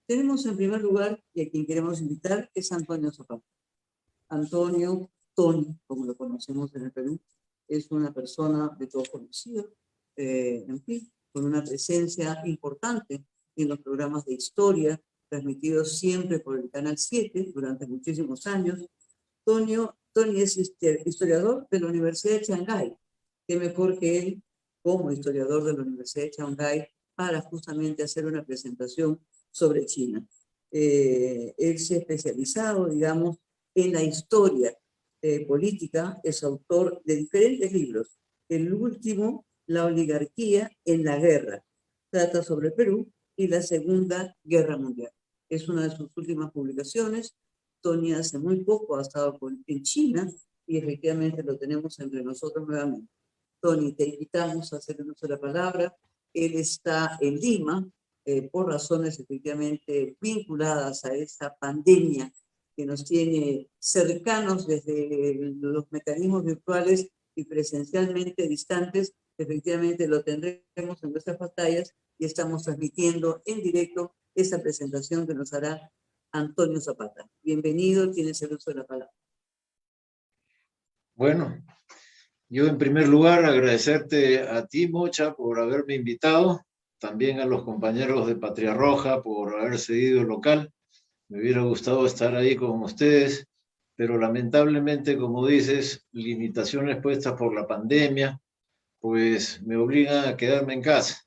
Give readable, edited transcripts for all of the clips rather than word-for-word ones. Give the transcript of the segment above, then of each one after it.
Tenemos en primer lugar, y a quien queremos invitar, es Antonio Zapata. Antonio, Tony, como lo conocemos en el Perú, es una persona de todo conocido, en fin, con una presencia importante en los programas de historia, transmitidos siempre por el Canal 7 durante muchísimos años. Tony es historiador de la Universidad de Shanghái. Qué mejor que él, como historiador de la Universidad de Shanghái, para justamente hacer una presentación sobre China. Él se ha especializado, digamos, en la historia política, es autor de diferentes libros. El último, La oligarquía en la guerra, trata sobre Perú y la Segunda Guerra Mundial. Es una de sus últimas publicaciones. Tony hace muy poco ha estado en China y efectivamente lo tenemos entre nosotros nuevamente. Tony, te invitamos a hacer el uso de la palabra. Él está en Lima por razones efectivamente vinculadas a esta pandemia que nos tiene cercanos desde los mecanismos virtuales y presencialmente distantes. Efectivamente lo tendremos en nuestras pantallas y estamos transmitiendo en directo esa presentación que nos hará Antonio Zapata. Bienvenido, tienes el uso de la palabra. Bueno, yo en primer lugar agradecerte a ti, Mocha, por haberme invitado, también a los compañeros de Patria Roja por haber cedido el local. Me hubiera gustado estar ahí con ustedes, pero lamentablemente, como dices, limitaciones puestas por la pandemia, pues me obligan a quedarme en casa.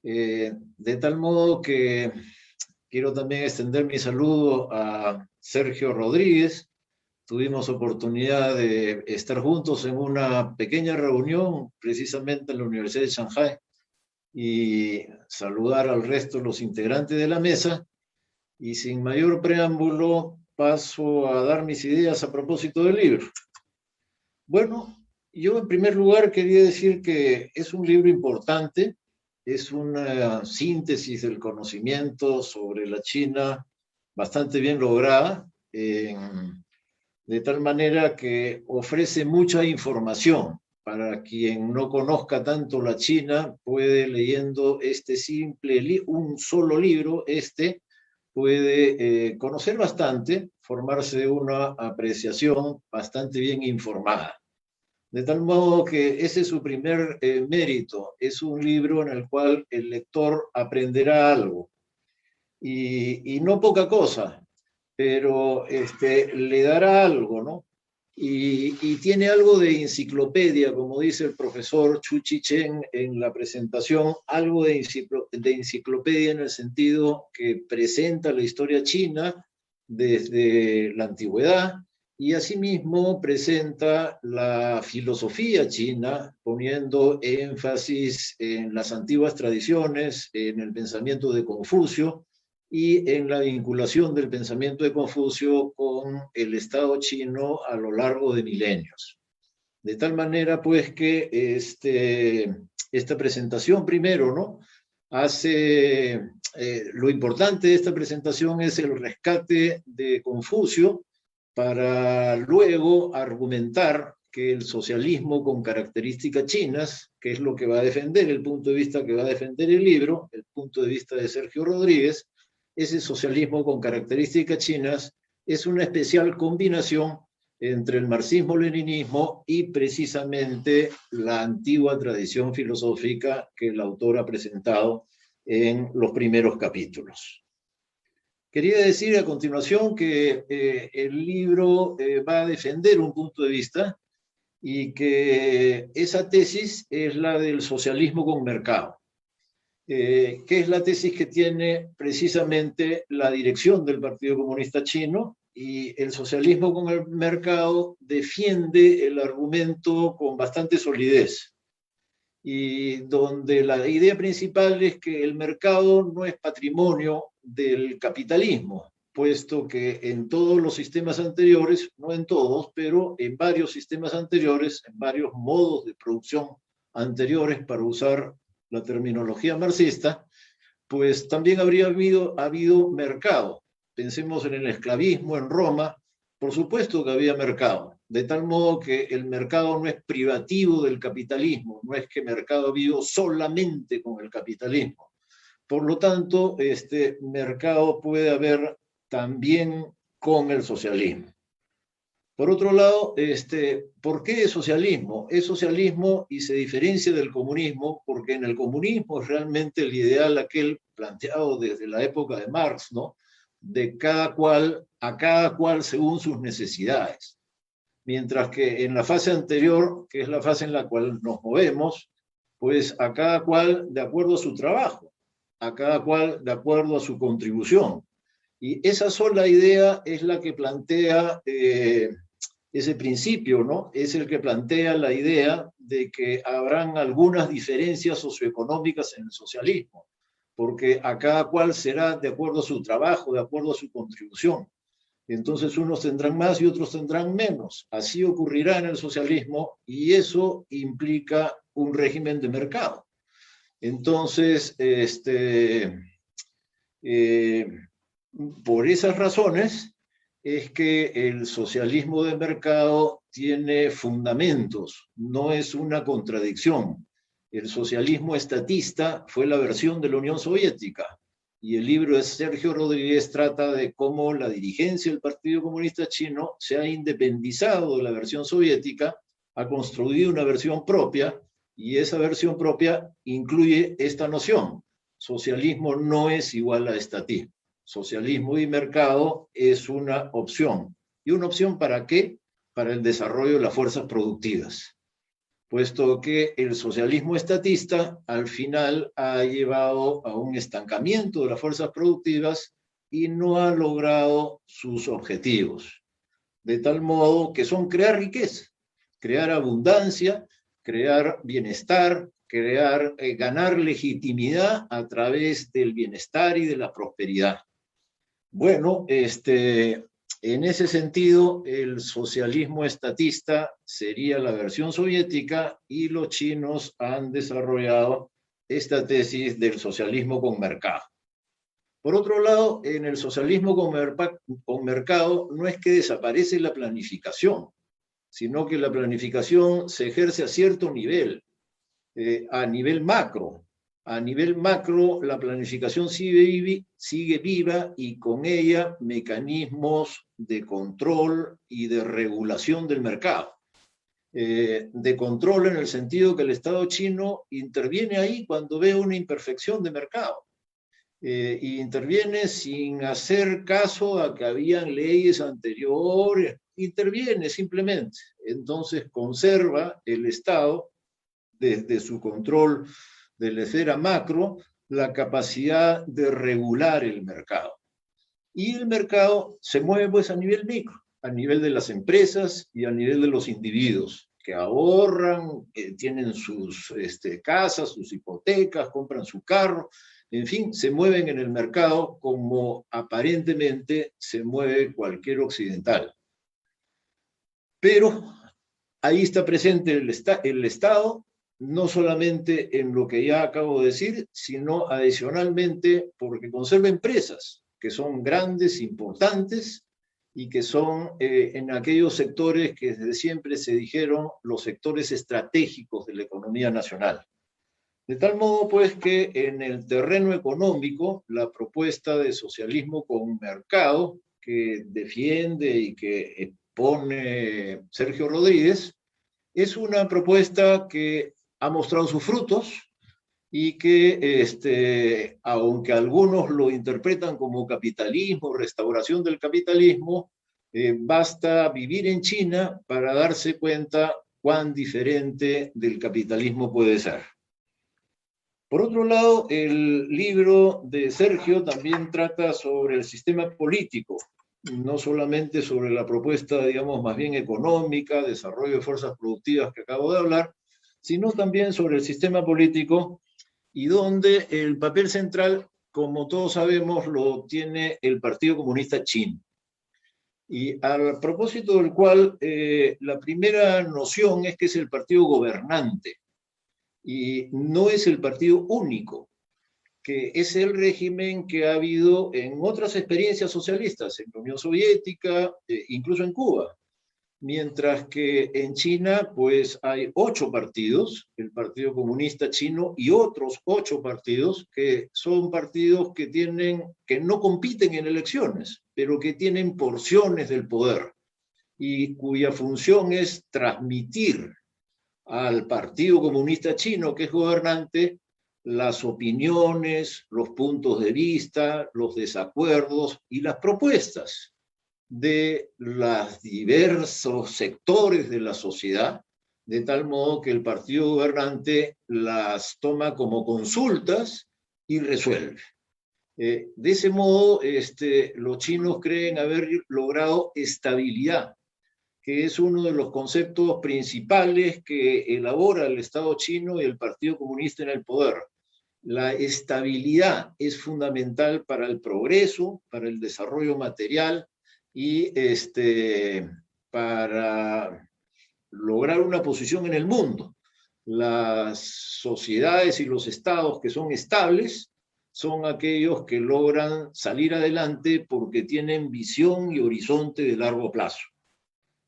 De tal modo que quiero también extender mi saludo a Sergio Rodríguez. Tuvimos oportunidad de estar juntos en una pequeña reunión, precisamente en la Universidad de Shanghái, y saludar al resto de los integrantes de la mesa. Y sin mayor preámbulo, paso a dar mis ideas a propósito del libro. Bueno, yo en primer lugar quería decir que es un libro importante, es una síntesis del conocimiento sobre la China bastante bien lograda, de tal manera que ofrece mucha información. Para quien no conozca tanto la China, puede leyendo un solo libro, puede conocer bastante, formarse una apreciación bastante bien informada. De tal modo que ese es su primer mérito, es un libro en el cual el lector aprenderá algo, y no poca cosa, pero le dará algo, ¿no? Y tiene algo de enciclopedia, como dice el profesor Chu Chi-chen en la presentación, algo de enciclopedia en el sentido que presenta la historia china desde la antigüedad y asimismo presenta la filosofía china, poniendo énfasis en las antiguas tradiciones, en el pensamiento de Confucio, y en la vinculación del pensamiento de Confucio con el Estado chino a lo largo de milenios. De tal manera, pues, que esta presentación primero, ¿no? Lo importante de esta presentación es el rescate de Confucio para luego argumentar que el socialismo con características chinas, que es lo que va a defender, el punto de vista que va a defender el libro, el punto de vista de Sergio Rodríguez, ese socialismo con características chinas es una especial combinación entre el marxismo-leninismo y precisamente la antigua tradición filosófica que el autor ha presentado en los primeros capítulos. Quería decir a continuación que el libro va a defender un punto de vista y que esa tesis es la del socialismo con mercado. Que es la tesis que tiene precisamente la dirección del Partido Comunista Chino, y el socialismo con el mercado defiende el argumento con bastante solidez, y donde la idea principal es que el mercado no es patrimonio del capitalismo, puesto que en todos los sistemas anteriores, no en todos, pero en varios sistemas anteriores, en varios modos de producción anteriores, para usar la terminología marxista, pues también habría habido mercado. Pensemos en el esclavismo en Roma, por supuesto que había mercado, de tal modo que el mercado no es privativo del capitalismo, no es que mercado vivo solamente con el capitalismo. Por lo tanto, mercado puede haber también con el socialismo. Por otro lado, ¿por qué es socialismo? Es socialismo y se diferencia del comunismo porque en el comunismo es realmente el ideal aquel planteado desde la época de Marx, ¿no? De cada cual según sus necesidades. Mientras que en la fase anterior, que es la fase en la cual nos movemos, pues a cada cual de acuerdo a su trabajo, a cada cual de acuerdo a su contribución. Y esa sola idea es la que plantea ese principio, ¿no? Es el que plantea la idea de que habrán algunas diferencias socioeconómicas en el socialismo, porque a cada cual será de acuerdo a su trabajo, de acuerdo a su contribución. Entonces unos tendrán más y otros tendrán menos. Así ocurrirá en el socialismo y eso implica un régimen de mercado. Entonces, por esas razones es que el socialismo de mercado tiene fundamentos, no es una contradicción. El socialismo estatista fue la versión de la Unión Soviética y el libro de Sergio Rodríguez trata de cómo la dirigencia del Partido Comunista Chino se ha independizado de la versión soviética, ha construido una versión propia y esa versión propia incluye esta noción. Socialismo no es igual a estatismo. Socialismo y mercado es una opción. ¿Y una opción para qué? Para el desarrollo de las fuerzas productivas. Puesto que el socialismo estatista al final ha llevado a un estancamiento de las fuerzas productivas y no ha logrado sus objetivos. De tal modo que son crear riqueza, crear abundancia, crear bienestar, ganar legitimidad a través del bienestar y de la prosperidad. Bueno, en ese sentido, el socialismo estatista sería la versión soviética y los chinos han desarrollado esta tesis del socialismo con mercado. Por otro lado, en el socialismo con mercado no es que desaparece la planificación, sino que la planificación se ejerce a cierto nivel, a nivel macro. A nivel macro, la planificación sigue viva y con ella mecanismos de control y de regulación del mercado. De control en el sentido que el Estado chino interviene ahí cuando ve una imperfección de mercado. Y interviene sin hacer caso a que habían leyes anteriores, interviene simplemente. Entonces conserva el Estado desde su control de la esfera macro, la capacidad de regular el mercado. Y el mercado se mueve pues a nivel micro, a nivel de las empresas y a nivel de los individuos, que ahorran, tienen sus casas, sus hipotecas, compran su carro, en fin, se mueven en el mercado como aparentemente se mueve cualquier occidental. Pero ahí está presente el Estado, no solamente en lo que ya acabo de decir, sino adicionalmente porque conserva empresas que son grandes, importantes, y que son en aquellos sectores que desde siempre se dijeron los sectores estratégicos de la economía nacional. De tal modo, pues, que en el terreno económico, la propuesta de socialismo con mercado que defiende y que pone Sergio Rodríguez es una propuesta que ha mostrado sus frutos y que, aunque algunos lo interpretan como capitalismo, restauración del capitalismo, basta vivir en China para darse cuenta cuán diferente del capitalismo puede ser. Por otro lado, el libro de Sergio también trata sobre el sistema político, no solamente sobre la propuesta, digamos, más bien económica, desarrollo de fuerzas productivas que acabo de hablar, sino también sobre el sistema político y donde el papel central, como todos sabemos, lo tiene el Partido Comunista Chino. Y al propósito del cual, la primera noción es que es el partido gobernante y no es el partido único, que es el régimen que ha habido en otras experiencias socialistas, en la Unión Soviética, incluso en Cuba. mientras que en China pues hay 8 partidos, el Partido Comunista Chino y otros 8 partidos que son partidos que no compiten en elecciones, pero que tienen porciones del poder y cuya función es transmitir al Partido Comunista Chino, que es gobernante, las opiniones, los puntos de vista, los desacuerdos y las propuestas de los diversos sectores de la sociedad, de tal modo que el partido gobernante las toma como consultas y resuelve. De ese modo, los chinos creen haber logrado estabilidad, que es uno de los conceptos principales que elabora el Estado chino y el Partido Comunista en el poder. La estabilidad es fundamental para el progreso, para el desarrollo material y para lograr una posición en el mundo. Las sociedades y los estados que son estables son aquellos que logran salir adelante porque tienen visión y horizonte de largo plazo.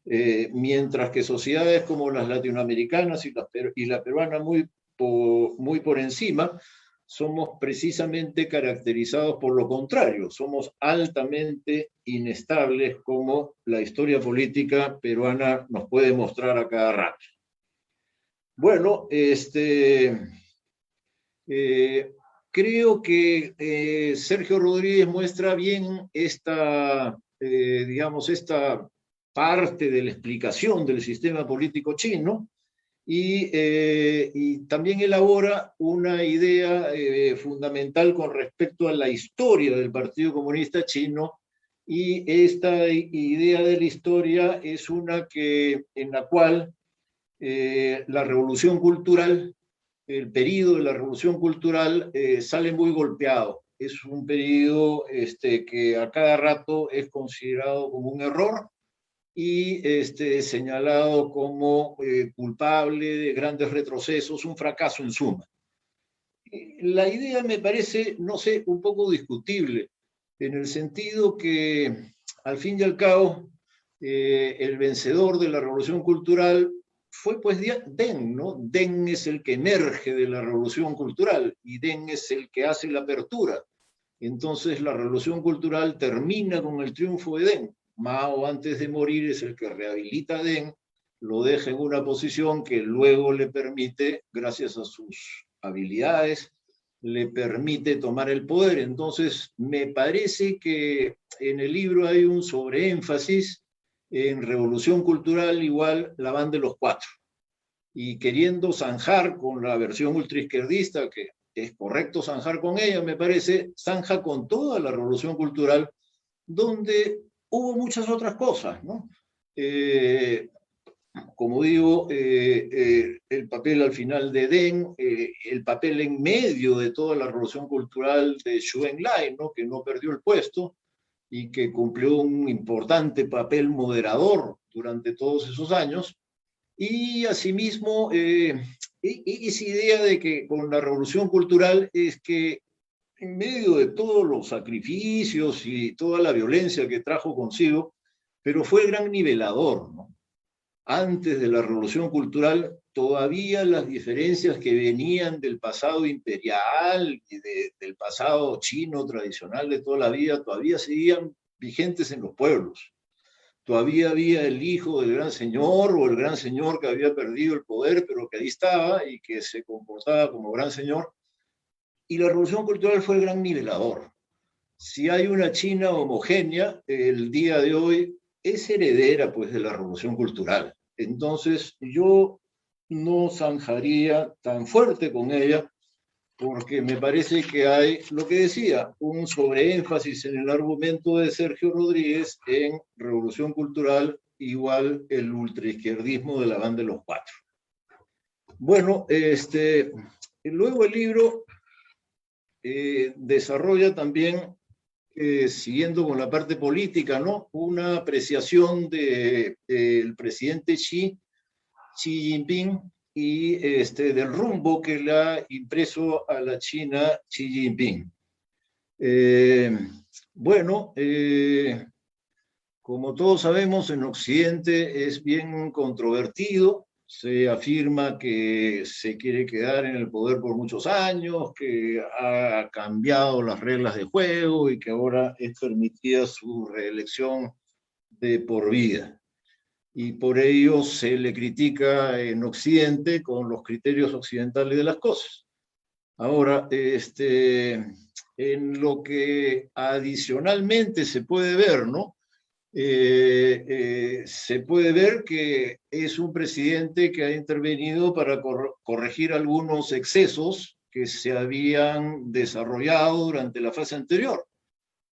Mientras que sociedades como las latinoamericanas y la peruana muy por encima, somos precisamente caracterizados por lo contrario, somos altamente inestables, como la historia política peruana nos puede mostrar a cada rato. Bueno, creo que Sergio Rodríguez muestra bien esta parte de la explicación del sistema político chino, y también elabora una idea fundamental con respecto a la historia del Partido Comunista Chino, y esta idea de la historia es una en la cual la revolución cultural, el periodo de la revolución cultural sale muy golpeado. Es un periodo que a cada rato es considerado como un error y señalado como culpable de grandes retrocesos, un fracaso en suma. La idea me parece, no sé, un poco discutible, en el sentido que, al fin y al cabo, el vencedor de la revolución cultural fue pues Deng, ¿no? Deng es el que emerge de la revolución cultural y Deng es el que hace la apertura. Entonces la revolución cultural termina con el triunfo de Deng. Mao, antes de morir, es el que rehabilita a Deng, lo deja en una posición que luego le permite, gracias a sus habilidades, le permite tomar el poder. Entonces, me parece que en el libro hay un sobreénfasis en revolución cultural igual la van de los 4. Y queriendo zanjar con la versión ultraizquierdista, que es correcto zanjar con ella, me parece, zanja con toda la revolución cultural, donde hubo muchas otras cosas, ¿no? Como digo, el papel al final de Deng, el papel en medio de toda la revolución cultural de Zhou Enlai, ¿no? Que no perdió el puesto y que cumplió un importante papel moderador durante todos esos años. Y asimismo, esa idea de que con la revolución cultural es que en medio de todos los sacrificios y toda la violencia que trajo consigo, pero fue el gran nivelador, ¿no? Antes de la revolución cultural, todavía las diferencias que venían del pasado imperial y del pasado chino tradicional de toda la vida, todavía seguían vigentes en los pueblos. Todavía había el hijo del gran señor o el gran señor que había perdido el poder, pero que ahí estaba y que se comportaba como gran señor. Y la revolución cultural fue el gran nivelador. Si hay una China homogénea, el día de hoy es heredera pues de la revolución cultural. Entonces yo no zanjaría tan fuerte con ella, porque me parece que hay, lo que decía, un sobreénfasis en el argumento de Sergio Rodríguez en revolución cultural igual el ultraizquierdismo de la banda de los 4. Bueno, luego el libro desarrolla también, siguiendo con la parte política, ¿no? Una apreciación del presidente Xi Jinping y del rumbo que le ha impreso a la China Xi Jinping. Bueno, como todos sabemos, en Occidente es bien controvertido. Se afirma que se quiere quedar en el poder por muchos años, que ha cambiado las reglas de juego y que ahora es permitida su reelección de por vida. Y por ello se le critica en Occidente con los criterios occidentales de las cosas. Ahora, en lo que adicionalmente se puede ver, ¿no? Se puede ver que es un presidente que ha intervenido para corregir algunos excesos que se habían desarrollado durante la fase anterior.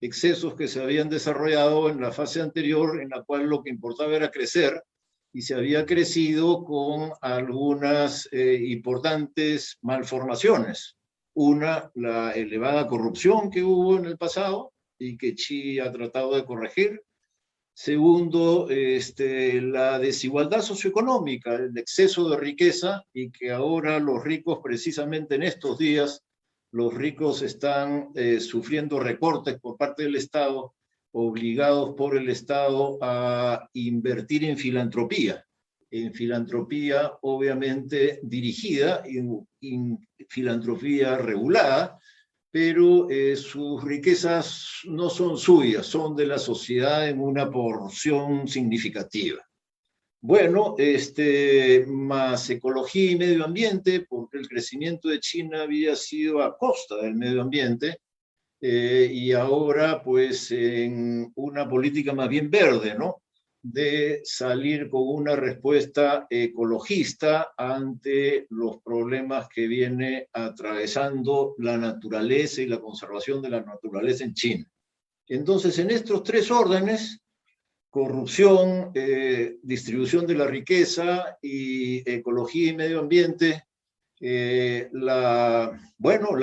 Excesos que se habían desarrollado en la fase anterior, en la cual lo que importaba era crecer, y se había crecido con algunas importantes malformaciones. Una, la elevada corrupción que hubo en el pasado y que Xi ha tratado de corregir. Segundo, la desigualdad socioeconómica, el exceso de riqueza, y que ahora los ricos, precisamente en estos días, los ricos están sufriendo recortes por parte del Estado, obligados por el Estado a invertir en filantropía obviamente dirigida, en filantropía regulada, pero sus riquezas no son suyas, son de la sociedad en una porción significativa. Bueno, más ecología y medio ambiente, porque el crecimiento de China había sido a costa del medio ambiente, y ahora pues en una política más bien verde, ¿no? De salir con una respuesta ecologista ante los problemas que viene atravesando la naturaleza y la conservación de la naturaleza en China. Entonces, en estos tres órdenes, corrupción, distribución de la riqueza y ecología y medio ambiente, la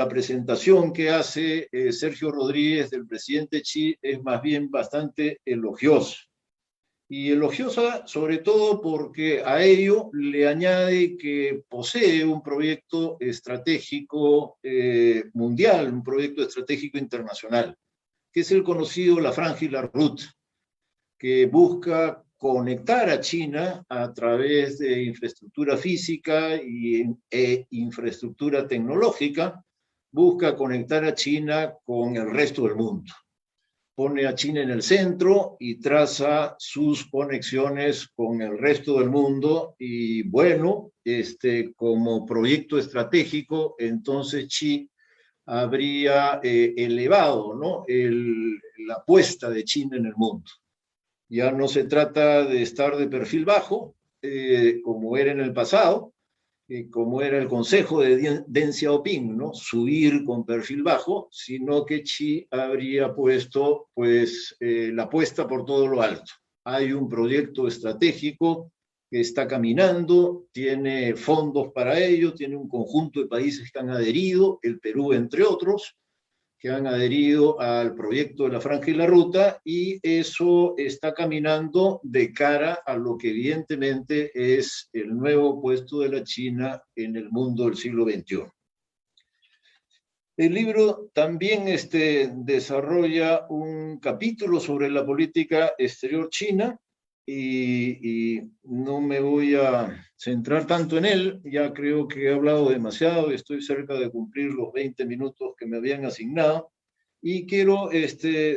presentación que hace Sergio Rodríguez del presidente Xi es más bien bastante elogiosa. Y elogiosa sobre todo porque a ello le añade que posee un proyecto estratégico mundial, un proyecto estratégico internacional, que es el conocido La Franja y la Ruta, que busca conectar a China a través de infraestructura física e infraestructura tecnológica, busca conectar a China con el resto del mundo. Pone a China en el centro y traza sus conexiones con el resto del mundo, y bueno, como proyecto estratégico, entonces Xi habría elevado, ¿no?, la apuesta de China en el mundo. Ya no se trata de estar de perfil bajo, como era en el pasado, como era el consejo de Deng Xiaoping, ¿no?, subir con perfil bajo, sino que Xi habría puesto pues, la apuesta por todo lo alto. Hay un proyecto estratégico que está caminando, tiene fondos para ello, tiene un conjunto de países que han adherido, el Perú entre otros, que han adherido al proyecto de la Franja y la Ruta, y eso está caminando de cara a lo que evidentemente es el nuevo puesto de la China en el mundo del siglo XXI. El libro también desarrolla un capítulo sobre la política exterior china, y no me voy a centrar tanto en él, ya creo que he hablado demasiado y estoy cerca de cumplir los 20 minutos que me habían asignado, y quiero,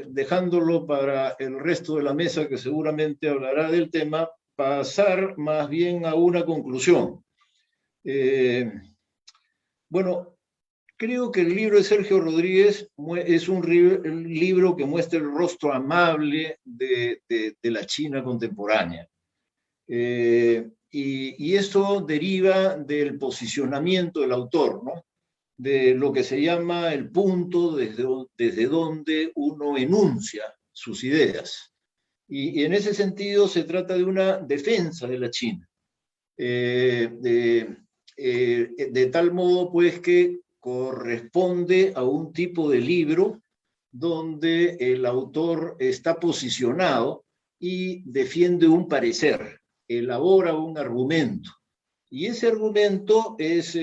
dejándolo para el resto de la mesa que seguramente hablará del tema, pasar más bien a una conclusión. Bueno, creo que el libro de Sergio Rodríguez es un libro que muestra el rostro amable de la China contemporánea. Y eso deriva del posicionamiento del autor, ¿no?, de lo que se llama el punto desde donde uno enuncia sus ideas. Y en ese sentido se trata de una defensa de la China. De tal modo, pues, que corresponde a un tipo de libro donde el autor está posicionado y defiende un parecer, elabora un argumento, y ese argumento es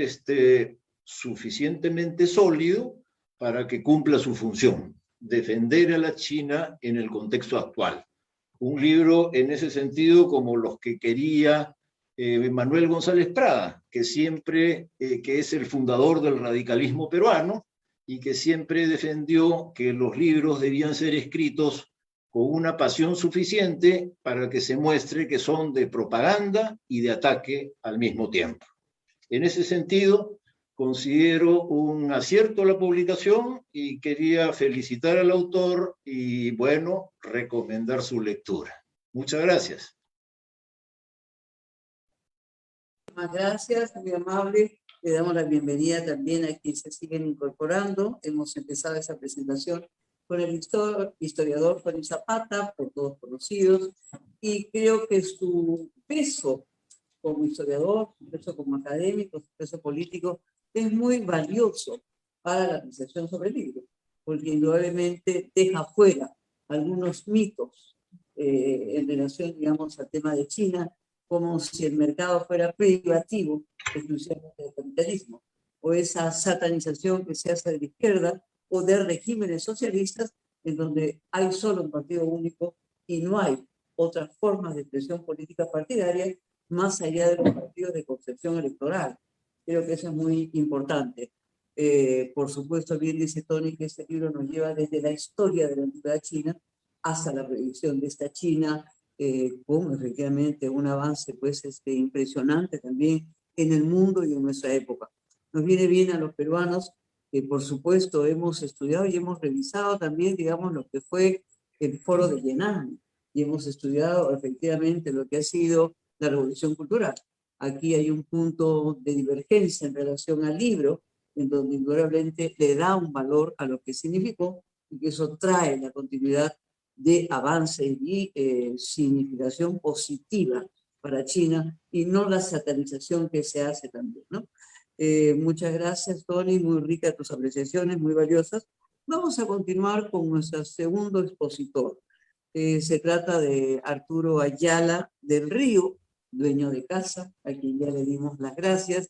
suficientemente sólido para que cumpla su función, defender a la China en el contexto actual. un libro en ese sentido como los que quería Manuel González Prada, que siempre, que es el fundador del radicalismo peruano, y que siempre defendió que los libros debían ser escritos con una pasión suficiente para que se muestre que son de propaganda y de ataque al mismo tiempo. En ese sentido, considero un acierto la publicación y quería felicitar al autor y, bueno, recomendar su lectura. Muchas gracias. Muchas gracias, muy amable. Le damos la bienvenida también a quienes se siguen incorporando. Hemos empezado esa presentación con el historiador Tony Zapata, por todos conocidos, y creo que su peso como historiador, su peso como académico, su peso político, es muy valioso para la apreciación sobre el libro, porque indudablemente deja fuera algunos mitos en relación, digamos, al tema de China, como si el mercado fuera privativo exclusivamente del capitalismo, o esa satanización que se hace de la izquierda o de regímenes socialistas en donde hay solo un partido único y no hay otras formas de expresión política partidaria más allá de los partidos de concepción electoral. Creo que eso es muy importante. Por supuesto, bien dice Tony que este libro nos lleva desde la historia de la antigüedad china hasta la predicción de esta China, con efectivamente un avance pues, impresionante también en el mundo y en nuestra época. Nos viene bien a los peruanos, que por supuesto hemos estudiado y hemos revisado también, digamos, lo que fue el foro de Yenan, y hemos estudiado efectivamente lo que ha sido la revolución cultural. Aquí hay un punto de divergencia en relación al libro, en donde indudablemente le da un valor a lo que significó y que eso trae la continuidad de avance y significación positiva para China y no la satanización que se hace también, ¿no? Muchas gracias, Tony, muy rica tus apreciaciones, muy valiosas. Vamos a continuar con nuestro segundo expositor. Se trata de Arturo Ayala del Río, dueño de casa, a quien ya le dimos las gracias.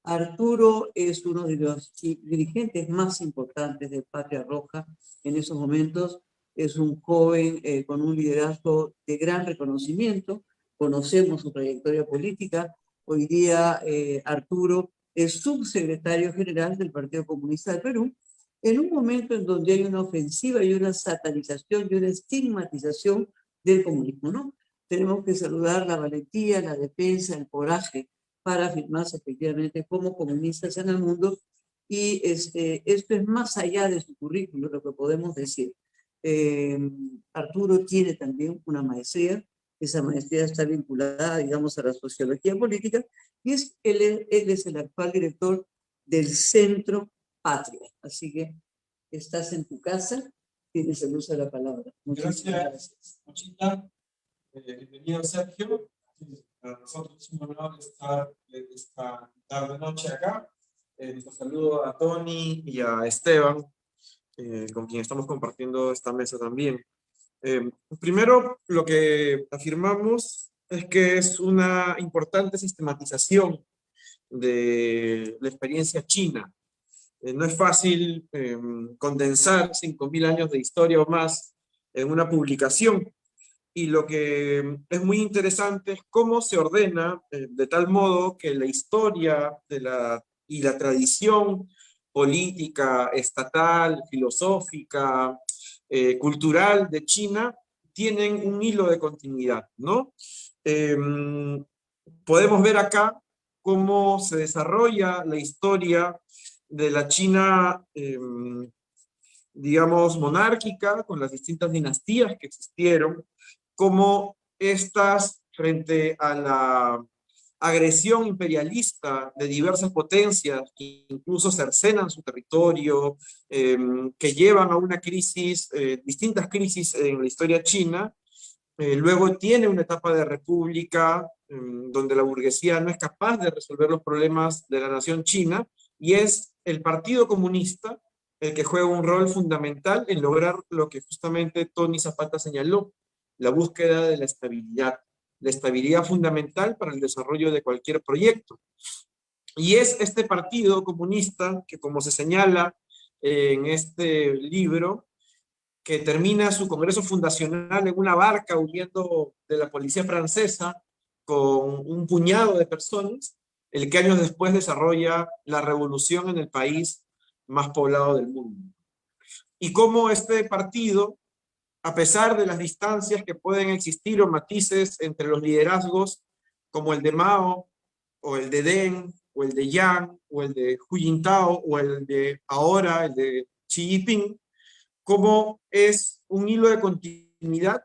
Arturo es uno de los dirigentes más importantes de Patria Roja en esos momentos. Es un joven con un liderazgo de gran reconocimiento. Conocemos su trayectoria política. Hoy día Arturo es subsecretario general del Partido Comunista del Perú, en un momento en donde hay una ofensiva y una satanización y una estigmatización del comunismo, ¿no? Tenemos que saludar la valentía, la defensa, el coraje para afirmarse efectivamente como comunistas en el mundo, y esto es más allá de su currículum, lo que podemos decir. Arturo tiene también una maestría, esa maestría está vinculada, digamos, a la sociología política, y él es el actual director del Centro Patria. Así que estás en tu casa, tienes el uso de la palabra. Muchas gracias. Mochita. Bienvenido, Sergio. Para nosotros es un honor estar esta tarde-noche acá. Nuestro saludo a Tony y a Esteban, con quien estamos compartiendo esta mesa también. Primero, lo que afirmamos es que es una importante sistematización de la experiencia china. No es fácil condensar 5.000 años de historia o más en una publicación. Y lo que es muy interesante es cómo se ordena de tal modo que la historia y la tradición política, estatal, filosófica, cultural de China tienen un hilo de continuidad, ¿no? Podemos ver acá cómo se desarrolla la historia de la China, digamos, monárquica, con las distintas dinastías que existieron, cómo estas, frente a la agresión imperialista de diversas potencias que incluso cercenan su territorio, que llevan a una crisis, distintas crisis en la historia china. Luego tiene una etapa de república donde la burguesía no es capaz de resolver los problemas de la nación china, y es el Partido Comunista el que juega un rol fundamental en lograr lo que justamente Tony Zapata señaló: la búsqueda de la estabilidad fundamental para el desarrollo de cualquier proyecto. Y es este Partido Comunista que, como se señala en este libro, que termina su congreso fundacional en una barca huyendo de la policía francesa con un puñado de personas, el que años después desarrolla la revolución en el país más poblado del mundo. Y cómo este partido, a pesar de las distancias que pueden existir o matices entre los liderazgos, como el de Mao, o el de Deng, o el de Yang, o el de Hu Jintao, o el de ahora, el de Xi Jinping, cómo es un hilo de continuidad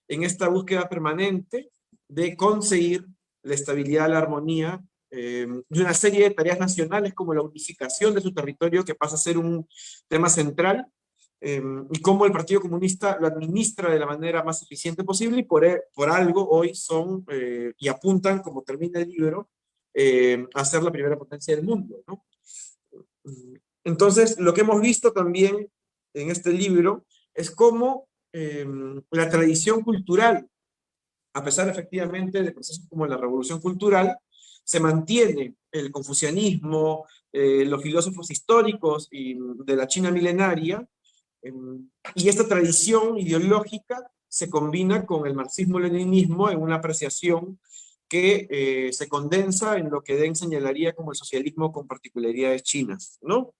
en esta búsqueda permanente de conseguir la estabilidad, la armonía de una serie de tareas nacionales como la unificación de su territorio, que pasa a ser un tema central, y cómo el Partido Comunista lo administra de la manera más eficiente posible, y por algo hoy son, y apuntan, como termina el libro, a ser la primera potencia del mundo, ¿no? Entonces, lo que hemos visto también en este libro es cómo la tradición cultural, a pesar efectivamente de procesos como la Revolución Cultural, se mantiene el confucianismo, los filósofos históricos y de la China milenaria, y esta tradición ideológica se combina con el marxismo-leninismo en una apreciación que se condensa en lo que Deng señalaría como el socialismo con particularidades chinas, ¿no?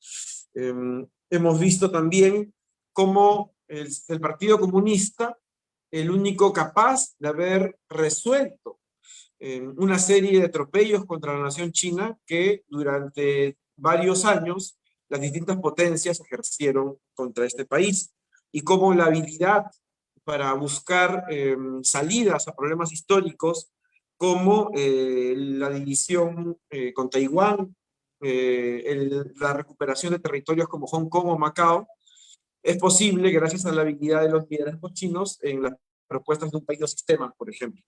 Hemos visto también cómo el Partido Comunista, el único capaz de haber resuelto una serie de atropellos contra la nación china que durante varios años las distintas potencias ejercieron contra este país, y cómo la habilidad para buscar salidas a problemas históricos como la división con Taiwán, la recuperación de territorios como Hong Kong o Macao, es posible gracias a la habilidad de los liderazgos chinos en las propuestas de un país de sistemas, por ejemplo.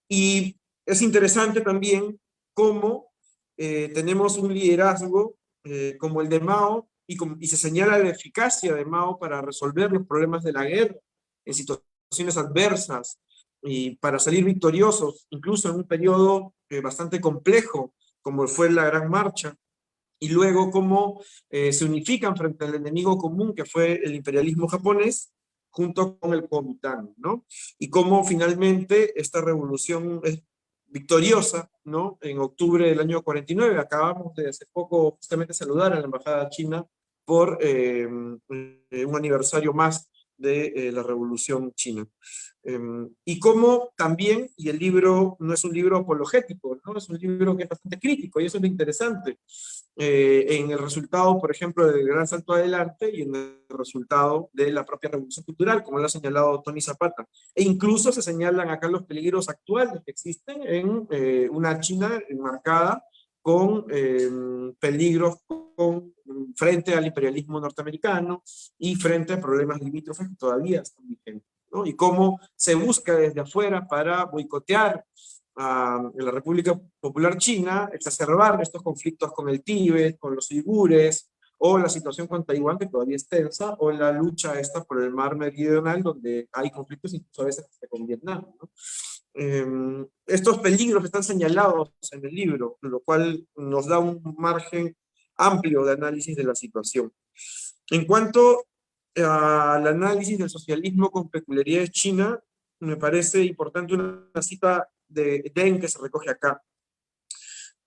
Y es interesante también cómo tenemos un liderazgo como el de Mao, y se señala la eficacia de Mao para resolver los problemas de la guerra en situaciones adversas y para salir victoriosos, incluso en un periodo bastante complejo, como fue la Gran Marcha, y luego cómo se unifican frente al enemigo común, que fue el imperialismo japonés, junto con el Kuomintang, ¿no? Y cómo finalmente esta revolución es victoriosa, ¿no? En octubre del año 49, acabamos de hace poco justamente saludar a la embajada china por un aniversario más de la revolución china. Y cómo también, y el libro no es un libro apologético, ¿no? Es un libro que es bastante crítico, y eso es lo interesante, en el resultado, por ejemplo, del Gran Salto Adelante y en el resultado de la propia Revolución Cultural, como lo ha señalado Tony Zapata. E incluso se señalan acá los peligros actuales que existen en una China enmarcada con peligros frente al imperialismo norteamericano y frente a problemas limítrofes que todavía están vigentes, ¿no? Y cómo se busca desde afuera para boicotear en la República Popular China, exacerbar estos conflictos con el Tíbet, con los uigures, o la situación con Taiwán, que todavía es tensa, o la lucha esta por el mar meridional, donde hay conflictos incluso a veces con Vietnam, ¿no? Estos peligros están señalados en el libro, lo cual nos da un margen amplio de análisis de la situación. En cuanto al análisis del socialismo con peculiaridades chinas, me parece importante una cita de Deng que se recoge acá.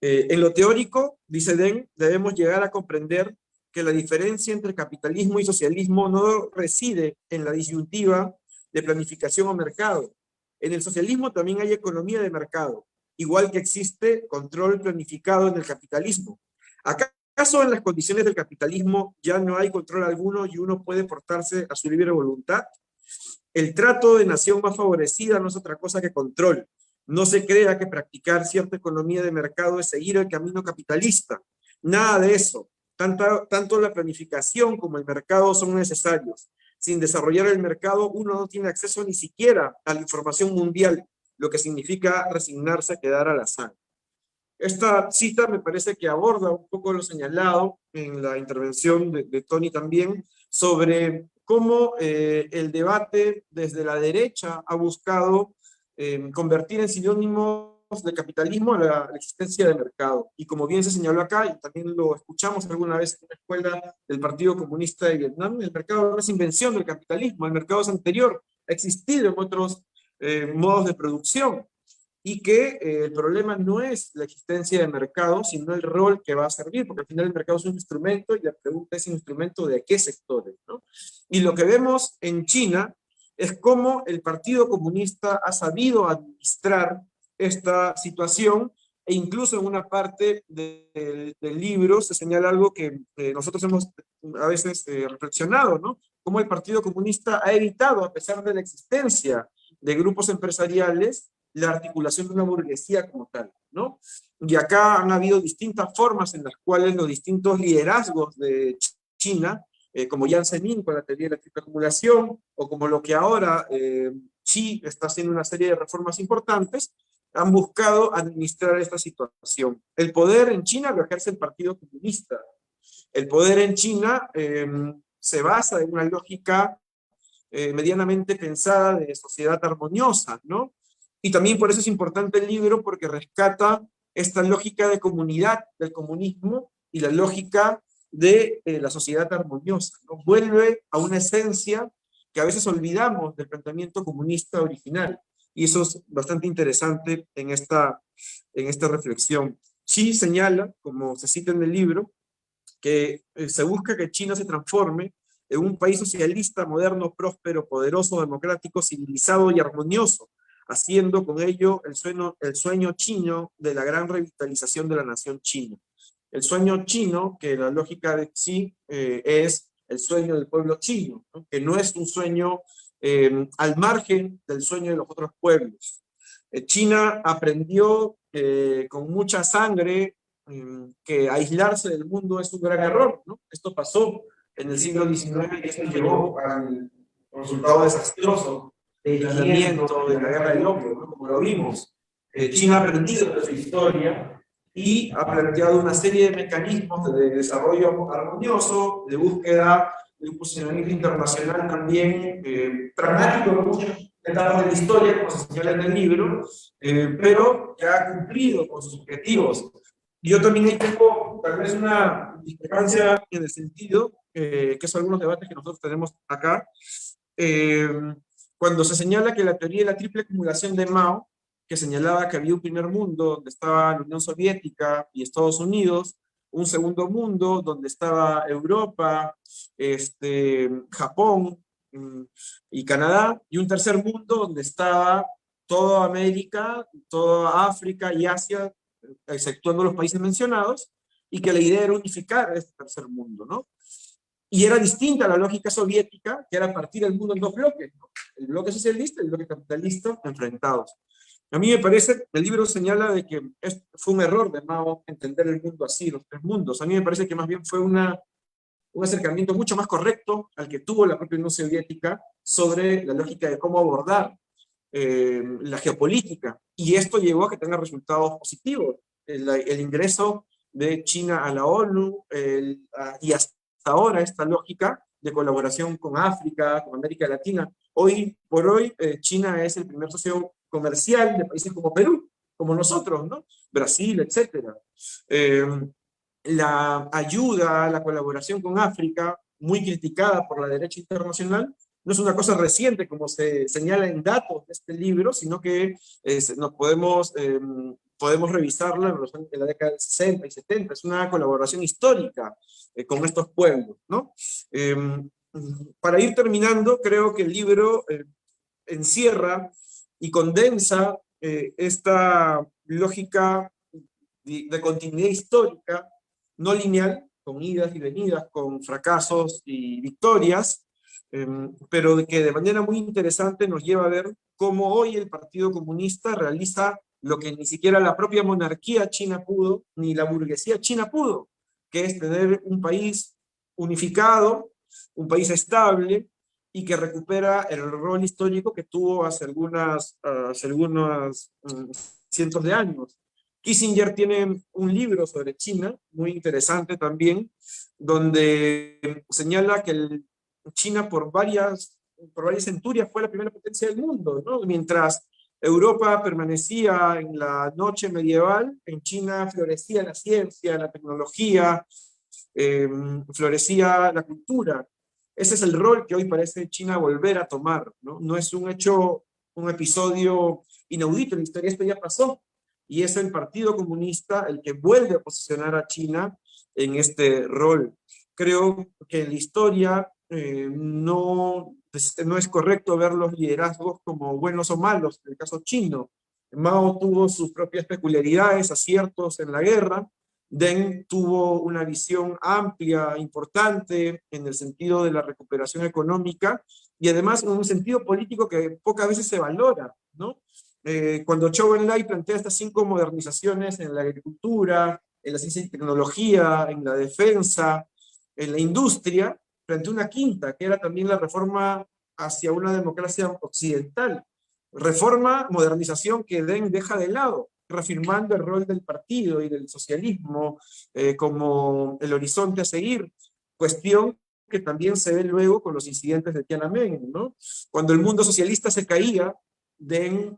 En lo teórico, dice Deng, debemos llegar a comprender que la diferencia entre capitalismo y socialismo no reside en la disyuntiva de planificación o mercado. En el socialismo también hay economía de mercado, igual que existe control planificado en el capitalismo. ¿Acaso en las condiciones del capitalismo ya no hay control alguno y uno puede portarse a su libre voluntad? El trato de nación más favorecida no es otra cosa que control. No se crea que practicar cierta economía de mercado es seguir el camino capitalista. Nada de eso. Tanto la planificación como el mercado son necesarios. Sin desarrollar el mercado, uno no tiene acceso ni siquiera a la información mundial, lo que significa resignarse a quedar al azar. Esta cita me parece que aborda un poco lo señalado en la intervención de Tony también, sobre cómo el debate desde la derecha ha buscado convertir en sinónimo del capitalismo a la existencia de mercado. Y como bien se señaló acá, y también lo escuchamos alguna vez en una escuela del Partido Comunista de Vietnam, el mercado no es invención del capitalismo, el mercado es anterior, ha existido en otros modos de producción. Y que el problema no es la existencia de mercado, sino el rol que va a servir, porque al final el mercado es un instrumento y la pregunta es: ¿un instrumento de qué sectores? ¿No? Y lo que vemos en China es cómo el Partido Comunista ha sabido administrar esta situación, e incluso en una parte del libro se señala algo que nosotros hemos a veces reflexionado, ¿no? Cómo el Partido Comunista ha evitado, a pesar de la existencia de grupos empresariales, la articulación de una burguesía como tal, ¿no? Y acá han habido distintas formas en las cuales los distintos liderazgos de China, como Jiang Zemin con la teoría de la triple acumulación, o como lo que ahora Xi está haciendo una serie de reformas importantes, han buscado administrar esta situación. El poder en China lo ejerce el Partido Comunista. El poder en China se basa en una lógica medianamente pensada de sociedad armoniosa, ¿no? Y también por eso es importante el libro, porque rescata esta lógica de comunidad del comunismo y la lógica de la sociedad armoniosa, ¿no? Vuelve a una esencia que a veces olvidamos del planteamiento comunista original. Y eso es bastante interesante en esta reflexión. Xi señala, como se cita en el libro, que se busca que China se transforme en un país socialista, moderno, próspero, poderoso, democrático, civilizado y armonioso, haciendo con ello el sueño chino de la gran revitalización de la nación china. El sueño chino, que la lógica de Xi es el sueño del pueblo chino, ¿no? Que no es un sueño al margen del sueño de los otros pueblos. China aprendió con mucha sangre que aislarse del mundo es un gran error, ¿no? Esto pasó en el siglo XIX y esto llevó al resultado desastroso del aislamiento, de la guerra del opio, ¿no? Como lo vimos. China ha aprendido de su historia y ha planteado una serie de mecanismos de desarrollo armonioso, de búsqueda de un posicionamiento internacional también pragmático en muchas etapas de la historia, como se señala en el libro, pero que ha cumplido con sus objetivos. Yo también ahí tengo tal vez una discrepancia en el sentido, que son algunos debates que nosotros tenemos acá, cuando se señala que la teoría de la triple acumulación de Mao, que señalaba que había un primer mundo donde estaba la Unión Soviética y Estados Unidos, un segundo mundo donde estaba Europa, Japón y Canadá, y un tercer mundo donde estaba toda América, toda África y Asia, exceptuando los países mencionados, y que la idea era unificar este tercer mundo, ¿no? Y era distinta a la lógica soviética, que era partir el mundo en dos bloques, ¿no? El bloque socialista y el bloque capitalista enfrentados. A mí me parece, el libro señala de que fue un error de Mao entender el mundo así, los tres mundos. A mí me parece que más bien fue un acercamiento mucho más correcto al que tuvo la propia Unión Soviética sobre la lógica de cómo abordar la geopolítica, y esto llevó a que tenga resultados positivos. El ingreso de China a la ONU y hasta ahora esta lógica de colaboración con África, con América Latina. Hoy por hoy China es el primer socio comercial de países como Perú, como nosotros, ¿no? Brasil, etc. La ayuda, la colaboración con África, muy criticada por la derecha internacional, no es una cosa reciente como se señala en datos de este libro, sino que podemos revisarla en la década de 60 y 70. Es una colaboración histórica con estos pueblos, ¿no? Para ir terminando, creo que el libro encierra y condensa esta lógica de continuidad histórica, no lineal, con idas y venidas, con fracasos y victorias, pero que de manera muy interesante nos lleva a ver cómo hoy el Partido Comunista realiza lo que ni siquiera la propia monarquía china pudo, ni la burguesía china pudo, que es tener un país unificado, un país estable, y que recupera el rol histórico que tuvo hace algunos cientos de años. Kissinger tiene un libro sobre China, muy interesante también, donde señala que China por varias centurias fue la primera potencia del mundo, ¿no? Mientras Europa permanecía en la noche medieval, en China florecía la ciencia, la tecnología, florecía la cultura. Ese es el rol que hoy parece China volver a tomar, ¿no? No es un hecho, un episodio inaudito en la historia, esto ya pasó. Y es el Partido Comunista el que vuelve a posicionar a China en este rol. Creo que en la historia no es correcto ver los liderazgos como buenos o malos, en el caso chino. Mao tuvo sus propias peculiaridades, aciertos en la guerra. Deng tuvo una visión amplia, importante, en el sentido de la recuperación económica y además en un sentido político que pocas veces se valora, ¿no? Cuando Zhou Enlai plantea estas 5 modernizaciones en la agricultura, en la ciencia y tecnología, en la defensa, en la industria, planteó una quinta, que era también la reforma hacia una democracia occidental. Reforma, modernización que Deng deja de lado, reafirmando el rol del partido y del socialismo como el horizonte a seguir, cuestión que también se ve luego con los incidentes de Tiananmen, ¿no? Cuando el mundo socialista se caía, Deng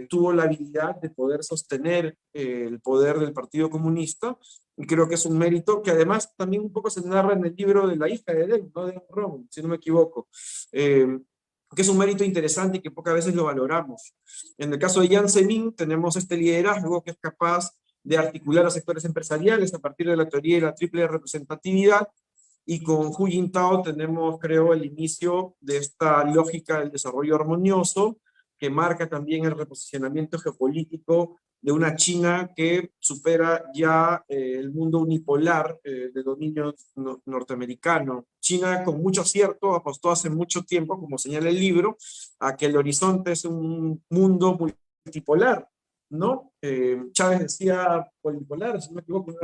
tuvo la habilidad de poder sostener el poder del Partido Comunista, y creo que es un mérito que además también un poco se narra en el libro de la hija de Deng, ¿no? Deng Ron, si no me equivoco, que es un mérito interesante y que pocas veces lo valoramos. En el caso de Jiang Zemin tenemos este liderazgo que es capaz de articular a sectores empresariales a partir de la teoría de la triple representatividad, y con Hu Jintao tenemos, creo, el inicio de esta lógica del desarrollo armonioso, que marca también el reposicionamiento geopolítico de una China que supera ya el mundo unipolar de dominio norteamericano. China, con mucho acierto, apostó hace mucho tiempo, como señala el libro, a que el horizonte es un mundo multipolar, ¿no? Chávez decía polipolar, si no me equivoco,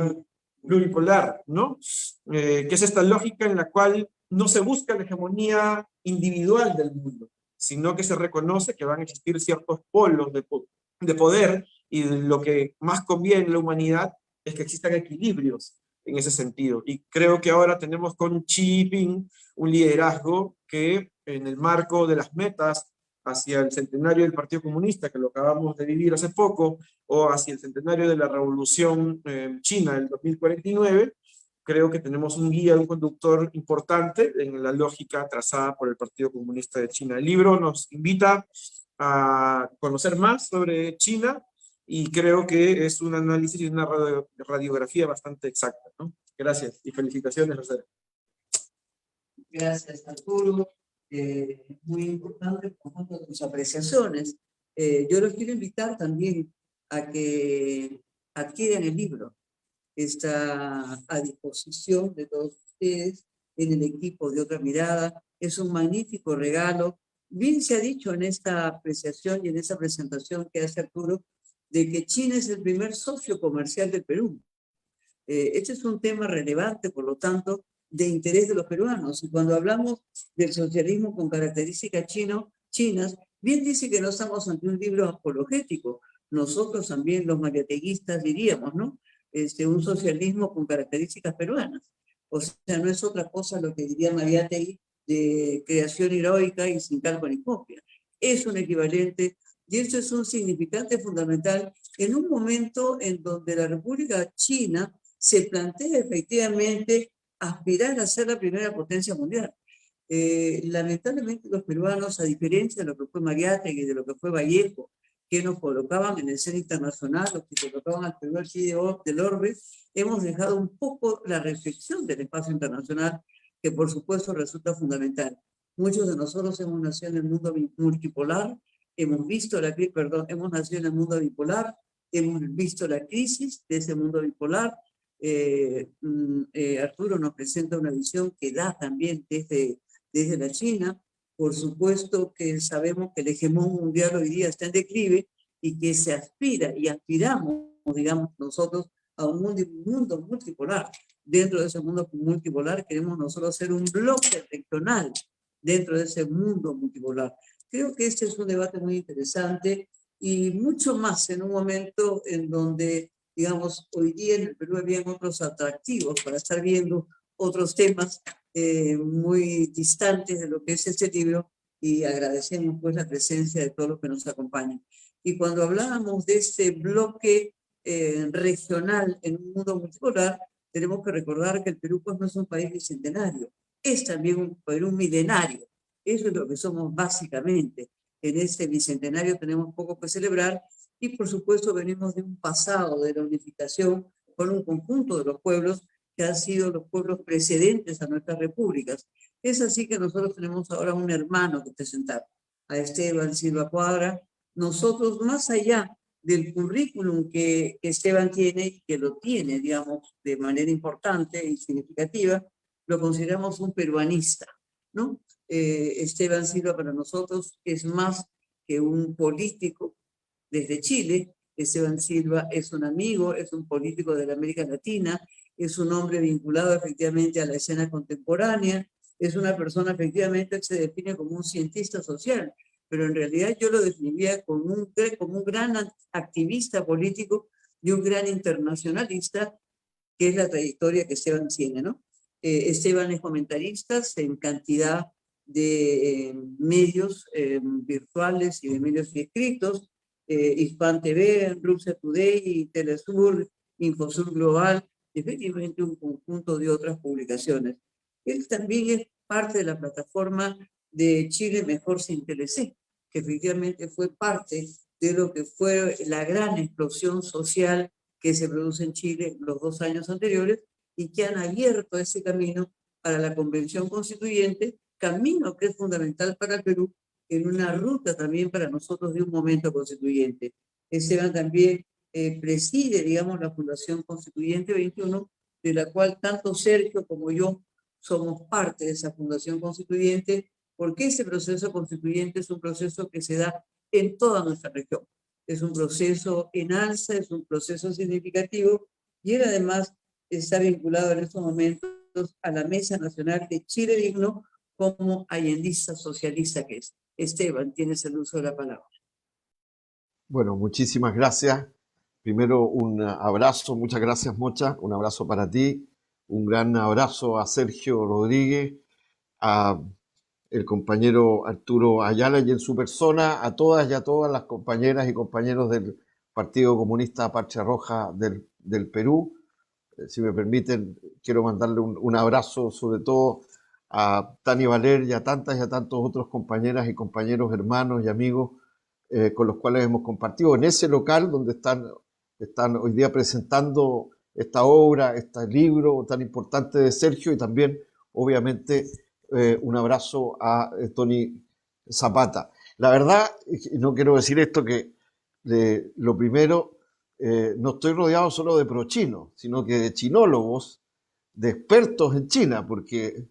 pluripolar, ¿no? Que es esta lógica en la cual no se busca la hegemonía individual del mundo, sino que se reconoce que van a existir ciertos polos de poder, y lo que más conviene en la humanidad es que existan equilibrios en ese sentido. Y creo que ahora tenemos con Xi Jinping un liderazgo que en el marco de las metas hacia el centenario del Partido Comunista, que lo acabamos de vivir hace poco, o hacia el centenario de la Revolución China del 2049, creo que tenemos un guía, un conductor importante en la lógica trazada por el Partido Comunista de China. El libro nos invita a conocer más sobre China y creo que es un análisis y una radiografía bastante exacta, ¿no? Gracias y felicitaciones, Rosero. Gracias, Arturo. Muy importante por conjunto de tus apreciaciones. Yo los quiero invitar también a que adquieran el libro. Está a disposición de todos ustedes en el equipo de Otra Mirada. Es un magnífico regalo. Bien se ha dicho en esta apreciación y en esa presentación que hace Arturo, de que China es el primer socio comercial del Perú. Este es un tema relevante, por lo tanto, de interés de los peruanos. Y cuando hablamos del socialismo con características chinas, bien dice que no estamos ante un libro apologético. Nosotros también, los mariateguistas, diríamos, ¿no? Un socialismo con características peruanas. O sea, no es otra cosa lo que diría Mariátegui de creación heroica y sin calco ni copia. Es un equivalente, y eso es un significante fundamental en un momento en donde la República China se plantea efectivamente aspirar a ser la primera potencia mundial. Lamentablemente los peruanos, a diferencia de lo que fue Mariátegui y de lo que fue Vallejo, que nos colocaban en el escena internacional, los que colocaban al Perú aquí del orbe, hemos dejado un poco la reflexión del espacio internacional, que por supuesto resulta fundamental. Muchos de nosotros hemos nacido en el mundo multipolar, hemos nacido en el mundo bipolar, hemos visto la crisis de ese mundo bipolar. Arturo nos presenta una visión que da también desde la China. Por supuesto que sabemos que el hegemón mundial hoy día está en declive y que se aspira y aspiramos, digamos, nosotros a un mundo multipolar. Dentro de ese mundo multipolar queremos nosotros ser un bloque regional dentro de ese mundo multipolar. Creo que este es un debate muy interesante y mucho más en un momento en donde, digamos, hoy día en el Perú habían otros atractivos para estar viendo otros temas muy distantes de lo que es este libro, y agradecemos pues la presencia de todos los que nos acompañan. Y cuando hablábamos de este bloque regional en un mundo multipolar, tenemos que recordar que el Perú pues no es un país bicentenario, es también un Perú milenario. Eso es lo que somos básicamente. En este bicentenario tenemos poco que celebrar y por supuesto venimos de un pasado de la unificación con un conjunto de los pueblos que han sido los pueblos precedentes a nuestras repúblicas. Es así que nosotros tenemos ahora un hermano que presentar, a Esteban Silva Cuadra. Nosotros, más allá del currículum que Esteban tiene, que lo tiene, digamos, de manera importante y significativa, lo consideramos un peruanista, ¿no? Esteban Silva para nosotros es más que un político desde Chile. Esteban Silva es un amigo, es un político de la América Latina, es un hombre vinculado efectivamente a la escena contemporánea, es una persona efectivamente que se define como un cientista social, pero en realidad yo lo definiría como un gran activista político y un gran internacionalista, que es la trayectoria que Esteban tiene, ¿no? Esteban es comentarista en cantidad de medios virtuales y de medios escritos, Hispan TV, Rusia Today, Telesur, Infosur Global, efectivamente un conjunto de otras publicaciones. Él también es parte de la plataforma de Chile Mejor Sin TLC, que efectivamente fue parte de lo que fue la gran explosión social que se produce en Chile los 2 años anteriores y que han abierto ese camino para la Convención Constituyente, camino que es fundamental para el Perú, en una ruta también para nosotros de un momento constituyente. Esteban también preside, digamos, la Fundación Constituyente 21, de la cual tanto Sergio como yo somos parte de esa Fundación Constituyente, porque ese proceso constituyente es un proceso que se da en toda nuestra región. Es un proceso en alza, es un proceso significativo, y él además está vinculado en estos momentos a la Mesa Nacional de Chile Digno como allendista socialista que es. Esteban, tienes el uso de la palabra. Bueno, muchísimas gracias. Primero un abrazo, muchas gracias Mocha, un abrazo para ti, un gran abrazo a Sergio Rodríguez, a el compañero Arturo Ayala y en su persona a todas y a todas las compañeras y compañeros del Partido Comunista Patria Roja del Perú. Si me permiten, quiero mandarle un abrazo sobre todo a Tani Valer y a tantas y a tantos otros compañeras y compañeros, hermanos y amigos con los cuales hemos compartido en ese local donde están hoy día presentando esta obra, este libro tan importante de Sergio, y también, obviamente, un abrazo a Tony Zapata. La verdad, no quiero decir esto, que lo primero, no estoy rodeado solo de prochinos, sino que de chinólogos, de expertos en China, porque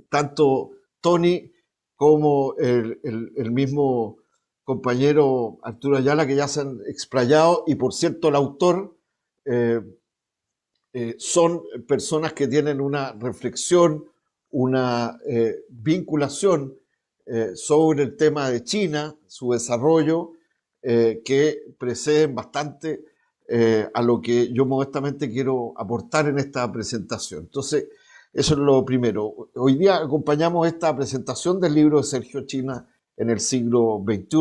tanto Tony como el mismo compañero Arturo Ayala, que ya se han explayado, y por cierto el autor, son personas que tienen una reflexión, una vinculación sobre el tema de China, su desarrollo, que preceden bastante a lo que yo modestamente quiero aportar en esta presentación. Entonces, eso es lo primero. Hoy día acompañamos esta presentación del libro de Sergio China en el siglo XXI.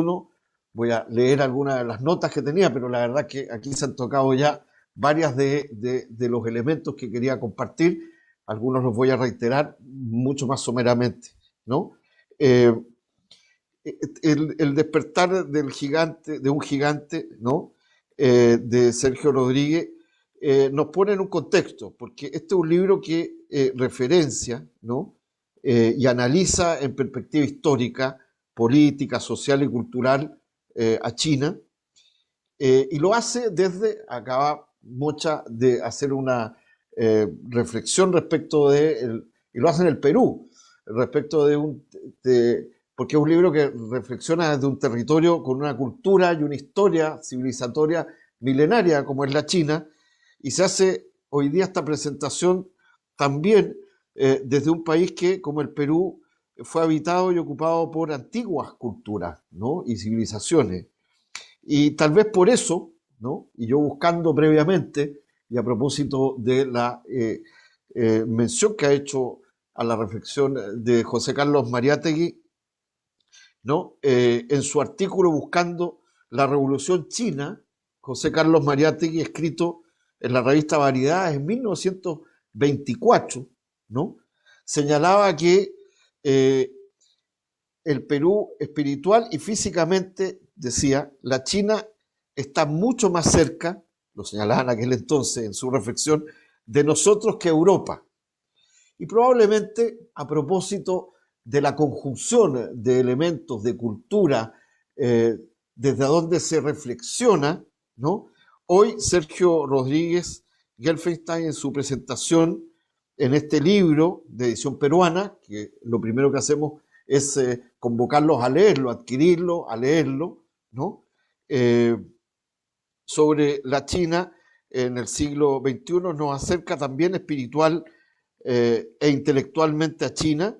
Voy a leer algunas de las notas que tenía, pero la verdad que aquí se han tocado ya varias de los elementos que quería compartir. Algunos los voy a reiterar mucho más someramente, ¿no? El despertar de un gigante, ¿no? De Sergio Rodríguez, nos pone en un contexto, porque este es un libro que referencia, ¿no? Y analiza en perspectiva histórica, política, social y cultural a China, y lo hace desde, acaba Mocha de hacer una reflexión respecto y lo hace en el Perú, respecto porque es un libro que reflexiona desde un territorio con una cultura y una historia civilizatoria milenaria como es la China, y se hace hoy día esta presentación también desde un país que, como el Perú, fue habitado y ocupado por antiguas culturas, ¿no? Y civilizaciones. Y tal vez por eso, ¿no? Y yo buscando previamente, y a propósito de la mención que ha hecho a la reflexión de José Carlos Mariátegui, ¿no? En su artículo Buscando la Revolución China, José Carlos Mariátegui, escrito en la revista Variedades en 1924, ¿no? Señalaba que el Perú espiritual y físicamente, decía, la China está mucho más cerca, lo señalaba en aquel entonces en su reflexión, de nosotros que Europa. Y probablemente a propósito de la conjunción de elementos de cultura, desde donde se reflexiona, ¿no? Hoy Sergio Rodríguez Gelfenstein, en su presentación en este libro de edición peruana, que lo primero que hacemos es convocarlos a leerlo, adquirirlo, a leerlo, ¿no? Sobre la China en el siglo XXI, nos acerca también espiritual e intelectualmente a China,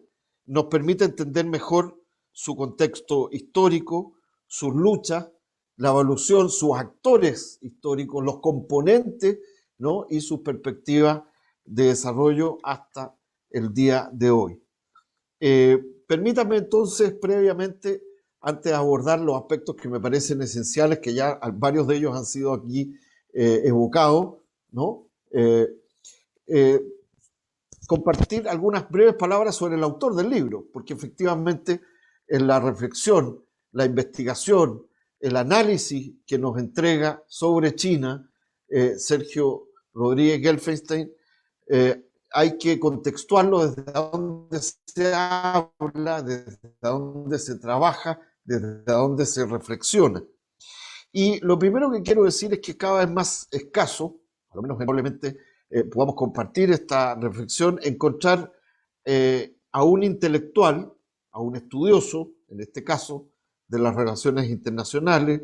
nos permite entender mejor su contexto histórico, sus luchas, la evolución, sus actores históricos, los componentes, ¿no? Y sus perspectivas de desarrollo hasta el día de hoy. Permítanme entonces previamente, antes de abordar los aspectos que me parecen esenciales, que ya varios de ellos han sido aquí evocados, ¿no? Compartir algunas breves palabras sobre el autor del libro, porque efectivamente en la reflexión, la investigación, el análisis que nos entrega sobre China, Sergio Rodríguez Gelfenstein, hay que contextuarlo desde donde se habla, desde donde se trabaja, desde donde se reflexiona. Y lo primero que quiero decir es que cada vez más escaso, por lo menos probablemente podamos compartir esta reflexión, encontrar a un intelectual, a un estudioso, en este caso, de las relaciones internacionales,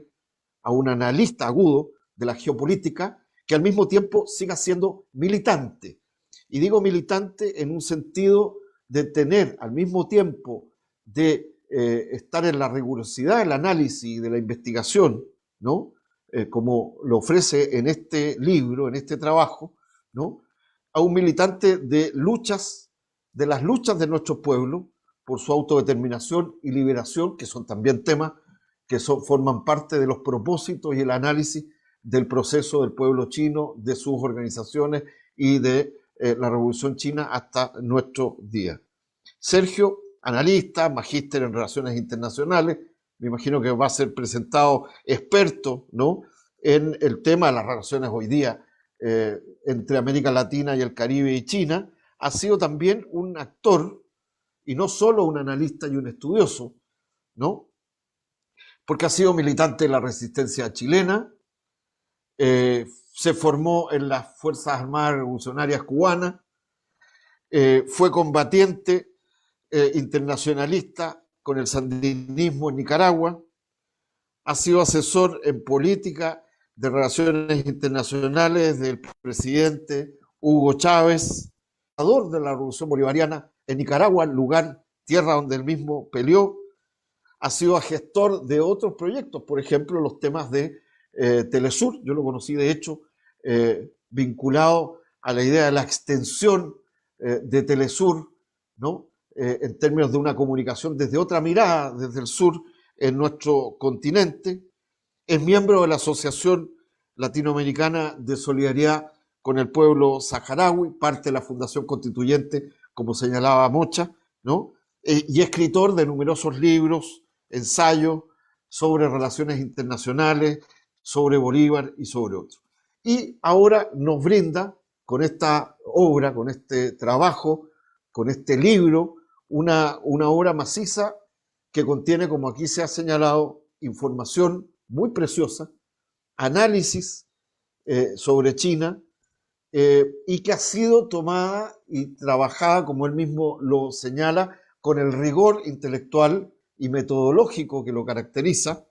a un analista agudo de la geopolítica, que al mismo tiempo siga siendo militante. Y digo militante en un sentido de tener al mismo tiempo de estar en la rigurosidad del análisis, de la investigación, ¿no? Como lo ofrece en este libro, en este trabajo, ¿no? A un militante de luchas, de las luchas de nuestros pueblos por su autodeterminación y liberación, que son también temas que forman parte de los propósitos y el análisis del proceso del pueblo chino, de sus organizaciones y de la Revolución China hasta nuestro día. Sergio, analista, magíster en Relaciones Internacionales, me imagino que va a ser presentado experto, ¿no?, en el tema de las relaciones hoy día entre América Latina y el Caribe y China. Ha sido también un actor y no solo un analista y un estudioso, ¿no?, porque ha sido militante de la resistencia chilena, se formó en las Fuerzas Armadas Revolucionarias Cubanas, fue combatiente internacionalista con el sandinismo en Nicaragua, ha sido asesor en política de relaciones internacionales del presidente Hugo Chávez, fundador de la Revolución Bolivariana en Nicaragua, lugar, tierra donde él mismo peleó. Ha sido gestor de otros proyectos, por ejemplo, los temas de Telesur. Yo lo conocí, de hecho, vinculado a la idea de la extensión de Telesur, ¿no?, en términos de una comunicación desde otra mirada, desde el sur, en nuestro continente. Es miembro de la Asociación Latinoamericana de Solidaridad con el Pueblo Saharaui, parte de la Fundación Constituyente, como señalaba Mocha, ¿no?, y escritor de numerosos libros, ensayos sobre relaciones internacionales, sobre Bolívar y sobre otros. Y ahora nos brinda con esta obra, con este trabajo, con este libro, una obra maciza que contiene, como aquí se ha señalado, información muy preciosa, análisis sobre China, y que ha sido tomada y trabajada, como él mismo lo señala, con el rigor intelectual y metodológico que lo caracteriza.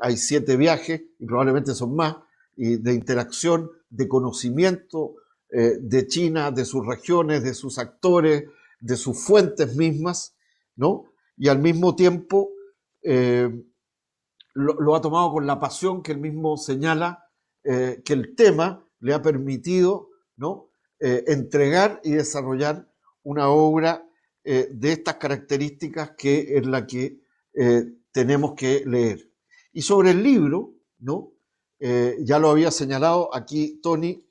Hay 7 viajes, y probablemente son más, y de interacción, de conocimiento de China, de sus regiones, de sus actores, de sus fuentes mismas, ¿no? Y al mismo tiempo lo ha tomado con la pasión que él mismo señala, que el tema le ha permitido, ¿no?, entregar y desarrollar una obra de estas características, que es la que tenemos que leer. Y sobre el libro, ¿no? Ya lo había señalado aquí Tony,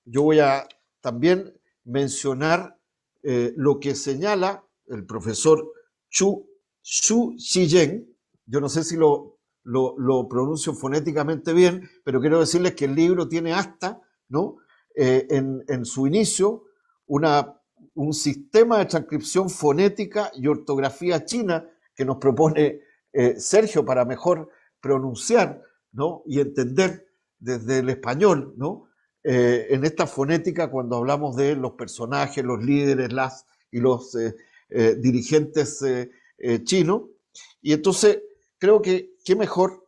yo voy a también mencionar lo que señala el profesor Xu Zhijian. Yo no sé si lo pronuncio fonéticamente bien, pero quiero decirles que el libro tiene hasta, ¿no? En su inicio un sistema de transcripción fonética y ortografía china que nos propone Sergio para mejor pronunciar, ¿no? Y entender desde el español, ¿no? En esta fonética cuando hablamos de los personajes, los líderes, y los dirigentes chinos. Y entonces creo que qué mejor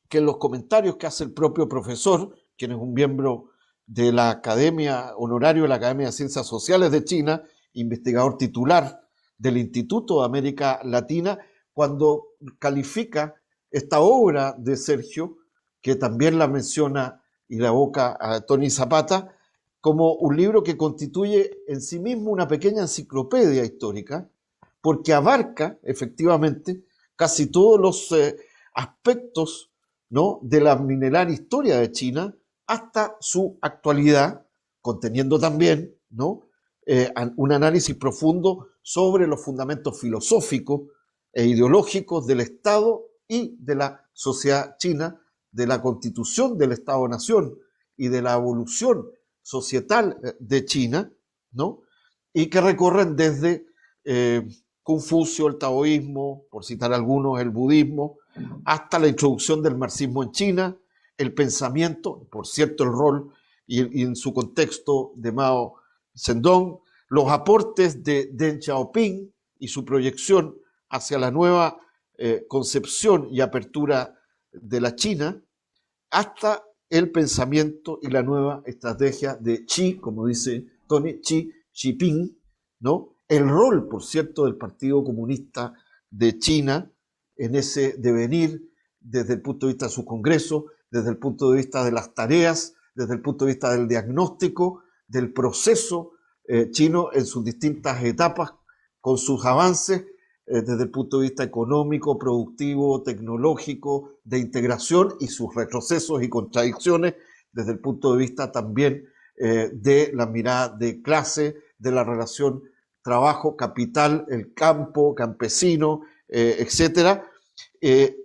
que los comentarios que hace el propio profesor, quien es un miembro de la Academia, honorario de la Academia de Ciencias Sociales de China, investigador titular del Instituto de América Latina, cuando califica esta obra de Sergio, que también la menciona y la evoca a Tony Zapata, como un libro que constituye en sí mismo una pequeña enciclopedia histórica, porque abarca efectivamente casi todos los aspectos, ¿no? de la milenaria historia de China hasta su actualidad, conteniendo también, ¿no? Un análisis profundo sobre los fundamentos filosóficos e ideológicos del Estado y de la sociedad china, de la constitución del Estado-Nación y de la evolución societal de China, ¿no? Y que recorren desde Confucio, el taoísmo, por citar algunos, el budismo, hasta la introducción del marxismo en China, el pensamiento, por cierto, el rol y en su contexto de Mao Zedong, los aportes de Deng Xiaoping y su proyección hacia la nueva concepción y apertura de la China, hasta el pensamiento y la nueva estrategia de Xi, como dice Tony, Xi Jinping, ¿no? El rol, por cierto, del Partido Comunista de China en ese devenir desde el punto de vista de su congreso, desde el punto de vista de las tareas, desde el punto de vista del diagnóstico, del proceso chino en sus distintas etapas, con sus avances, desde el punto de vista económico, productivo, tecnológico, de integración y sus retrocesos y contradicciones, desde el punto de vista también de la mirada de clase, de la relación trabajo-capital, el campo, campesino, etcétera,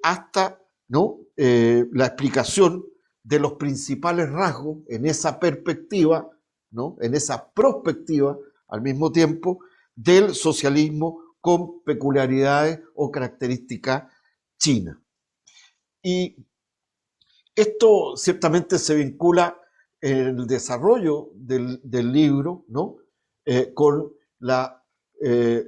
hasta, ¿no? La explicación de los principales rasgos en esa perspectiva, ¿no? En esa prospectiva, al mismo tiempo, del socialismo con peculiaridades o características chinas. Y esto ciertamente se vincula en el desarrollo del libro, ¿no? Con la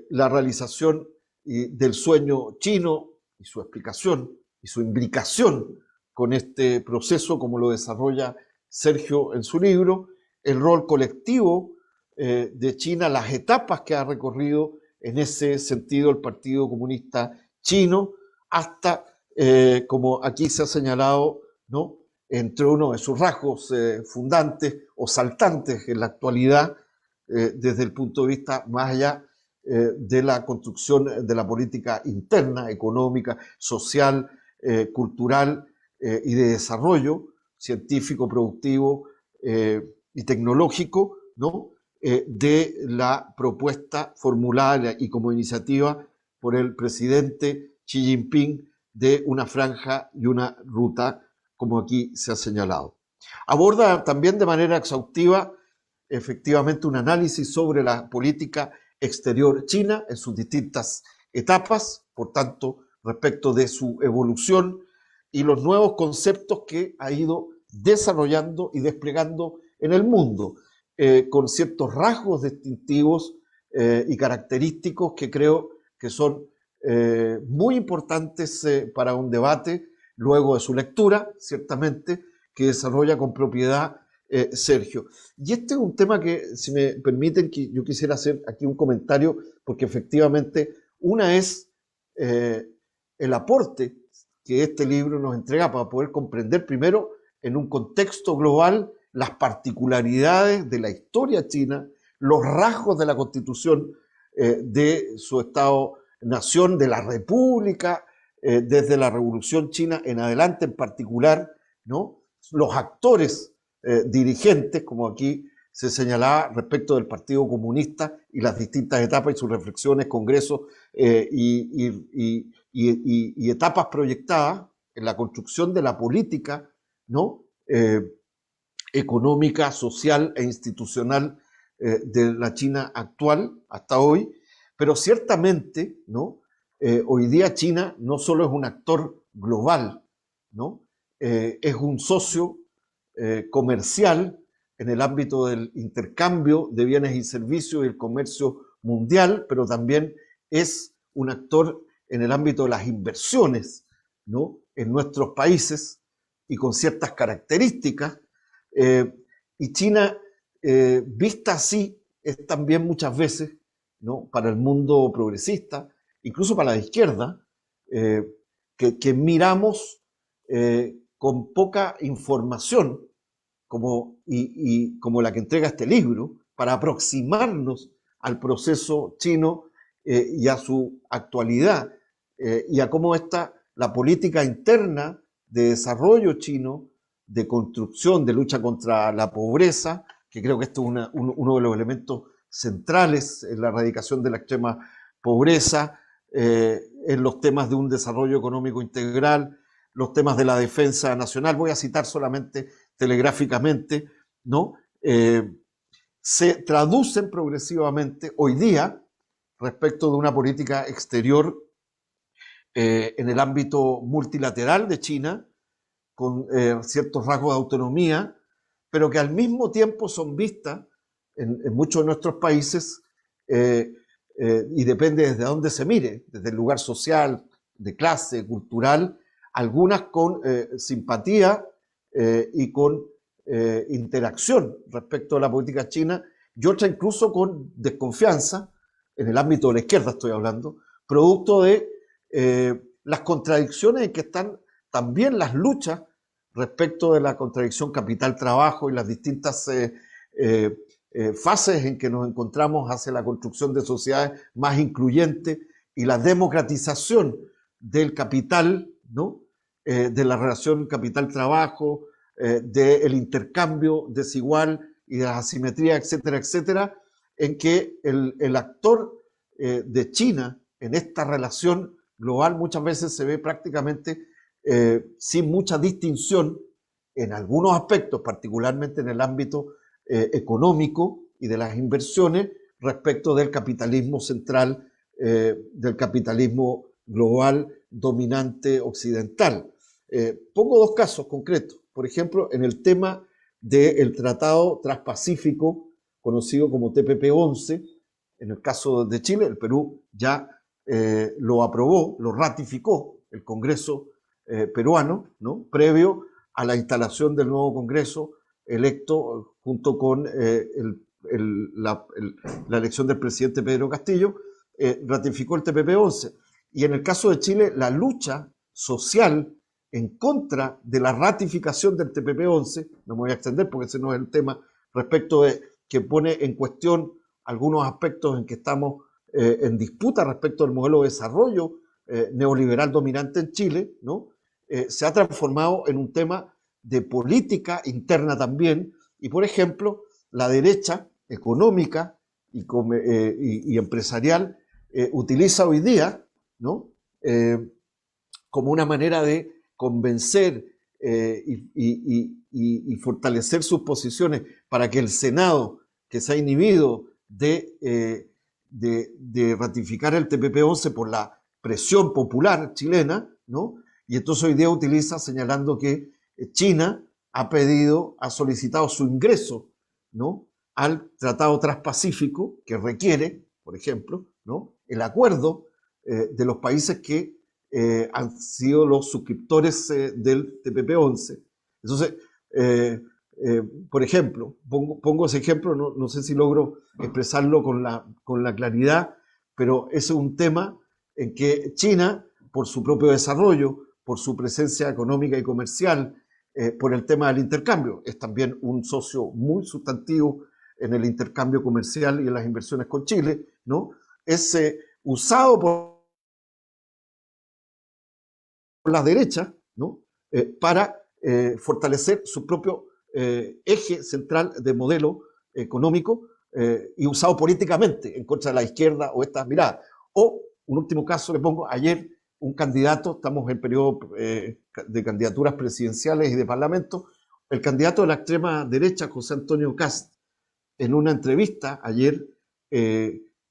realización del sueño chino y su explicación y su imbricación con este proceso, como lo desarrolla Sergio en su libro, el rol colectivo de China, las etapas que ha recorrido en ese sentido el Partido Comunista Chino, hasta, como aquí se ha señalado, ¿no? Entre uno de sus rasgos fundantes o saltantes en la actualidad, desde el punto de vista más allá de la construcción de la política interna, económica, social, cultural y de desarrollo científico, productivo y tecnológico, ¿no? De la propuesta formulada y como iniciativa por el presidente Xi Jinping de una franja y una ruta, como aquí se ha señalado. Aborda también de manera exhaustiva efectivamente un análisis sobre la política exterior china en sus distintas etapas, por tanto, respecto de su evolución y los nuevos conceptos que ha ido desarrollando y desplegando en el mundo, con ciertos rasgos distintivos y característicos que creo que son muy importantes para un debate luego de su lectura, ciertamente, que desarrolla con propiedad Sergio. Y este es un tema que, si me permiten, que yo quisiera hacer aquí un comentario, porque efectivamente una es el aporte que este libro nos entrega para poder comprender primero en un contexto global las particularidades de la historia china, los rasgos de la constitución de su Estado nación de la República, desde la Revolución China en adelante en particular, ¿no? Los actores dirigentes, como aquí se señalaba respecto del Partido Comunista y las distintas etapas y sus reflexiones, congresos y etapas proyectadas en la construcción de la política, ¿no? Económica, social e institucional de la China actual hasta hoy, pero ciertamente, ¿no? Hoy día China no solo es un actor global, ¿no? Es un socio comercial en el ámbito del intercambio de bienes y servicios y el comercio mundial, pero también es un actor en el ámbito de las inversiones, ¿no? En nuestros países y con ciertas características. Y China, vista así, es también muchas veces, ¿no? Para el mundo progresista, incluso para la izquierda, que miramos con poca información como la que entrega este libro, para aproximarnos al proceso chino y a su actualidad y a cómo está la política interna de desarrollo chino, de construcción, de lucha contra la pobreza, que creo que esto es uno de los elementos centrales en la erradicación de la extrema pobreza, en los temas de un desarrollo económico integral, los temas de la defensa nacional. Voy a citar solamente telegráficamente, ¿no? Se traducen progresivamente hoy día respecto de una política exterior en el ámbito multilateral de China, con ciertos rasgos de autonomía, pero que al mismo tiempo son vistas en muchos de nuestros países, y depende desde dónde se mire, desde el lugar social, de clase, cultural, algunas con simpatía y con interacción respecto a la política china, y otras incluso con desconfianza, en el ámbito de la izquierda estoy hablando, producto de las contradicciones en que están también las luchas respecto de la contradicción capital-trabajo y las distintas fases en que nos encontramos hacia la construcción de sociedades más incluyentes y la democratización del capital, ¿no? De la relación capital-trabajo, del intercambio desigual y de las asimetrías, etcétera, etcétera, en que el actor de China en esta relación global muchas veces se ve prácticamente sin mucha distinción en algunos aspectos, particularmente en el ámbito económico y de las inversiones respecto del capitalismo central, del capitalismo global dominante occidental. Pongo dos casos concretos. Por ejemplo, en el tema del Tratado Transpacífico, conocido como TPP-11, en el caso de Chile, el Perú ya lo aprobó, lo ratificó el Congreso peruano, ¿no? Previo a la instalación del nuevo Congreso electo junto con la elección del presidente Pedro Castillo, ratificó el TPP-11. Y en el caso de Chile, la lucha social en contra de la ratificación del TPP-11, no me voy a extender porque ese no es el tema, respecto de que pone en cuestión algunos aspectos en que estamos en disputa respecto al modelo de desarrollo neoliberal dominante en Chile, ¿no? Se ha transformado en un tema de política interna también, y por ejemplo, la derecha económica y empresarial utiliza hoy día, ¿no? Como una manera de convencer y fortalecer sus posiciones para que el Senado, que se ha inhibido de ratificar el TPP-11 por la presión popular chilena, ¿no? Y entonces hoy día utiliza señalando que China ha solicitado su ingreso, ¿no? Al Tratado Transpacífico, que requiere, por ejemplo, ¿no? El acuerdo de los países que han sido los suscriptores del TPP-11. Entonces, por ejemplo, pongo ese ejemplo, no sé si logro expresarlo con la claridad, pero ese es un tema en que China, por su propio desarrollo, por su presencia económica y comercial, por el tema del intercambio, es también un socio muy sustantivo en el intercambio comercial y en las inversiones con Chile, ¿no? Es usado por la derecha, ¿no? Para fortalecer su propio eje central de modelo económico y usado políticamente en contra de la izquierda o estas miradas. O, un último caso le pongo, ayer un candidato, estamos en periodo de candidaturas presidenciales y de parlamento, el candidato de la extrema derecha, José Antonio Kast, en una entrevista ayer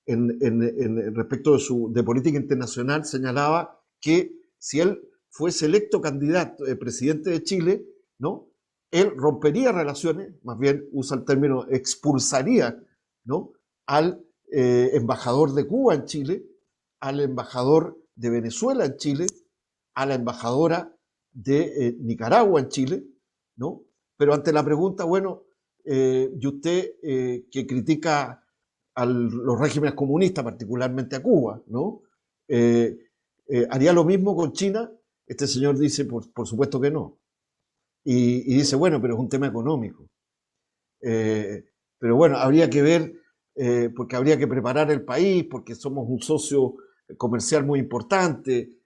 respecto de política internacional, señalaba que si él fuese electo candidato, presidente de Chile, ¿no? Él rompería relaciones, más bien usa el término expulsaría, ¿no? Al embajador de Cuba en Chile, al embajador de Venezuela en Chile, a la embajadora de Nicaragua en Chile, ¿no? Pero ante la pregunta, bueno, y usted que critica a los regímenes comunistas, particularmente a Cuba, ¿no? ¿Haría lo mismo con China? Este señor dice, por supuesto que no. Y dice, bueno, pero es un tema económico. Pero bueno, habría que ver, porque habría que preparar el país, porque somos un socio comercial muy importante.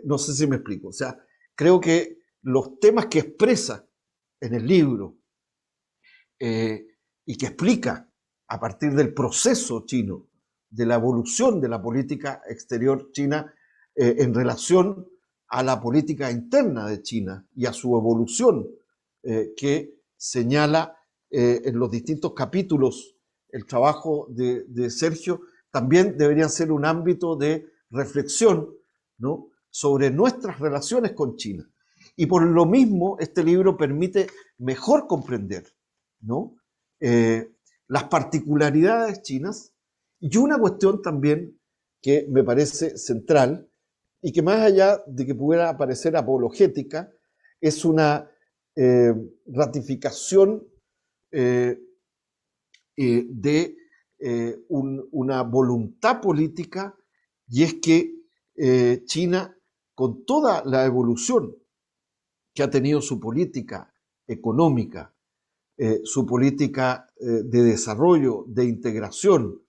No sé si me explico. O sea, creo que los temas que expresa en el libro y que explica a partir del proceso chino, de la evolución de la política exterior china en relación a la política interna de China y a su evolución que señala en los distintos capítulos el trabajo de Sergio, también debería ser un ámbito de reflexión, ¿no? Sobre nuestras relaciones con China. Y por lo mismo este libro permite mejor comprender, ¿no? Las particularidades chinas y una cuestión también que me parece central y que más allá de que pudiera parecer apologética, es una ratificación de una voluntad política, y es que China, con toda la evolución que ha tenido su política económica, su política de desarrollo, de integración,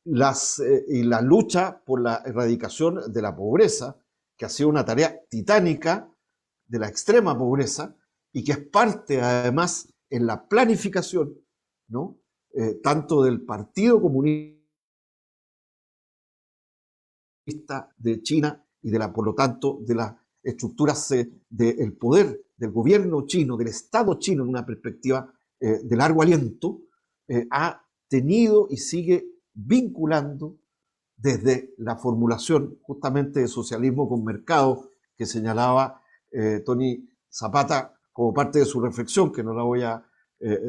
y la lucha por la erradicación de la pobreza, que ha sido una tarea titánica de la extrema pobreza y que es parte además en la planificación, ¿no? Tanto del Partido Comunista de China y por lo tanto de las estructuras del poder del gobierno chino, del Estado chino en una perspectiva de largo aliento, ha tenido y sigue vinculando desde la formulación justamente de socialismo con mercado que señalaba Tony Zapata como parte de su reflexión, que no la voy a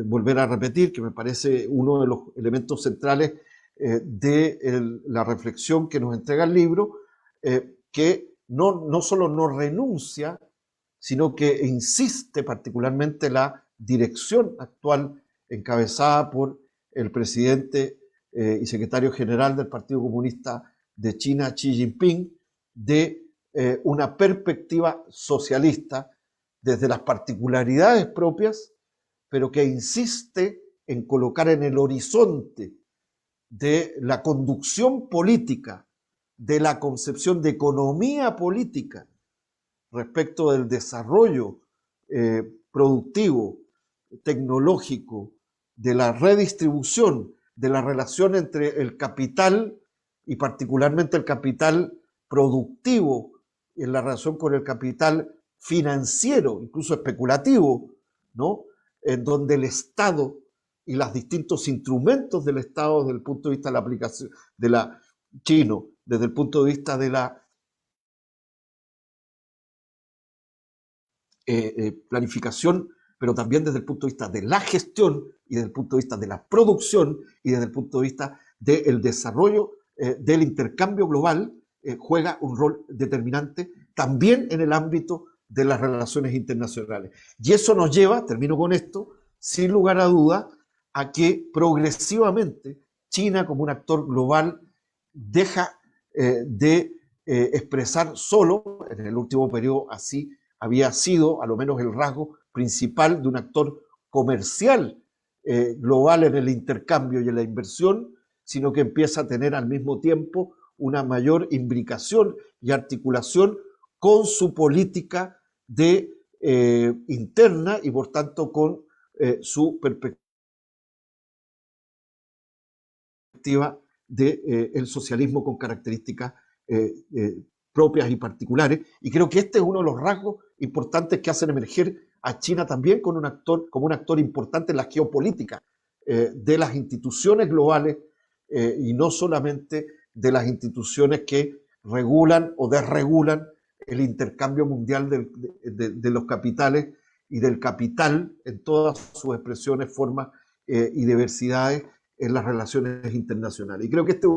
volver a repetir, que me parece uno de los elementos centrales de la reflexión que nos entrega el libro, que no solo no renuncia, sino que insiste particularmente la dirección actual encabezada por el presidente y secretario general del Partido Comunista de China, Xi Jinping, de una perspectiva socialista desde las particularidades propias, pero que insiste en colocar en el horizonte de la conducción política, de la concepción de economía política respecto del desarrollo productivo, tecnológico, de la redistribución, de la relación entre el capital y particularmente el capital productivo en la relación con el capital financiero, incluso especulativo, ¿no? En donde el Estado y los distintos instrumentos del Estado desde el punto de vista de la aplicación de la chino, desde el punto de vista de la planificación, pero también desde el punto de vista de la gestión y desde el punto de vista de la producción y desde el punto de vista del desarrollo del intercambio global, juega un rol determinante también en el ámbito de las relaciones internacionales. Y eso nos lleva, termino con esto, sin lugar a duda, a que progresivamente China como un actor global deja de expresar solo, en el último periodo así había sido a lo menos el rasgo principal de un actor comercial global en el intercambio y en la inversión, sino que empieza a tener al mismo tiempo una mayor imbricación y articulación con su política de, interna y por tanto con su perspectiva del socialismo con características propias y particulares. Y creo que este es uno de los rasgos importantes que hacen emerger a China también como un actor importante en la geopolítica de las instituciones globales y no solamente de las instituciones que regulan o desregulan el intercambio mundial de los capitales y del capital en todas sus expresiones, formas y diversidades en las relaciones internacionales. Y creo que este es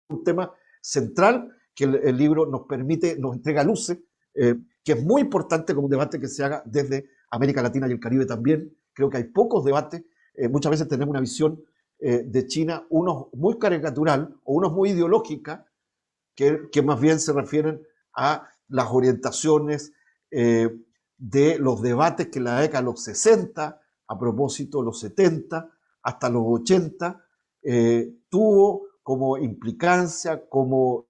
un tema central que el libro nos permite, nos entrega luces, que es muy importante como un debate que se haga desde América Latina y el Caribe también. Creo que hay pocos debates, muchas veces tenemos una visión de China, unos muy caricatural o unos muy ideológica, que más bien se refieren a las orientaciones de los debates que en la década de los 60, a propósito de los 70, hasta los 80, tuvo como implicancia, como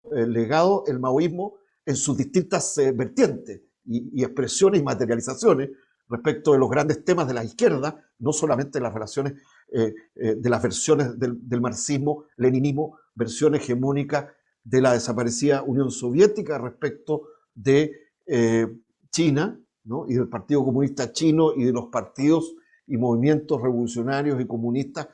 legado el maoísmo en sus distintas vertientes y expresiones y materializaciones respecto de los grandes temas de la izquierda, no solamente las relaciones de las versiones del marxismo, leninismo, versión hegemónica de la desaparecida Unión Soviética respecto de China, ¿no? Y del Partido Comunista Chino y de los partidos y movimientos revolucionarios y comunistas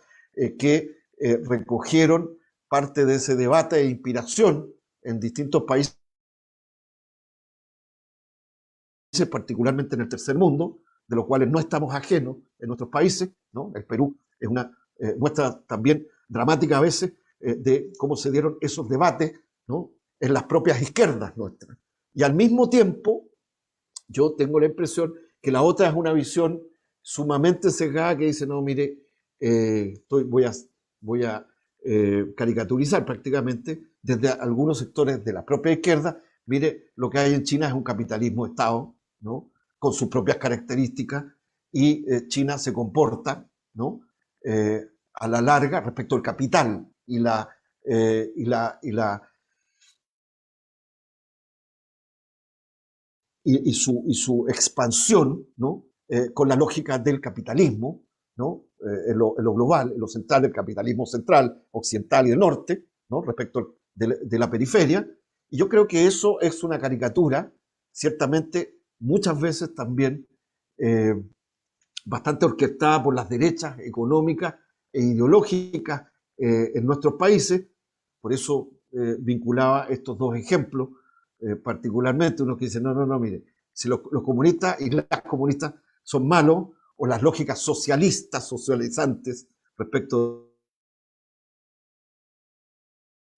que recogieron parte de ese debate e inspiración en distintos países, particularmente en el tercer mundo, de los cuales no estamos ajenos en nuestros países, ¿no? El Perú es una muestra también dramática a veces de cómo se dieron esos debates, ¿no? En las propias izquierdas nuestras. Y al mismo tiempo, yo tengo la impresión que la otra es una visión sumamente sesgada que dice, no, mire, voy a caricaturizar prácticamente desde algunos sectores de la propia izquierda, mire, lo que hay en China es un capitalismo de Estado, ¿no? Con sus propias características, y China se comporta, ¿no? A la larga respecto al capital y su expansión, ¿no? Con la lógica del capitalismo, ¿no? En lo global, en lo central, del capitalismo central, occidental y del norte, ¿no? Respecto de la periferia. Y yo creo que eso es una caricatura, ciertamente, muchas veces también bastante orquestada por las derechas económicas e ideológicas en nuestros países. Por eso vinculaba estos dos ejemplos, particularmente uno que dice, no, mire, si los comunistas y las comunistas son malos, o las lógicas socialistas, socializantes, respecto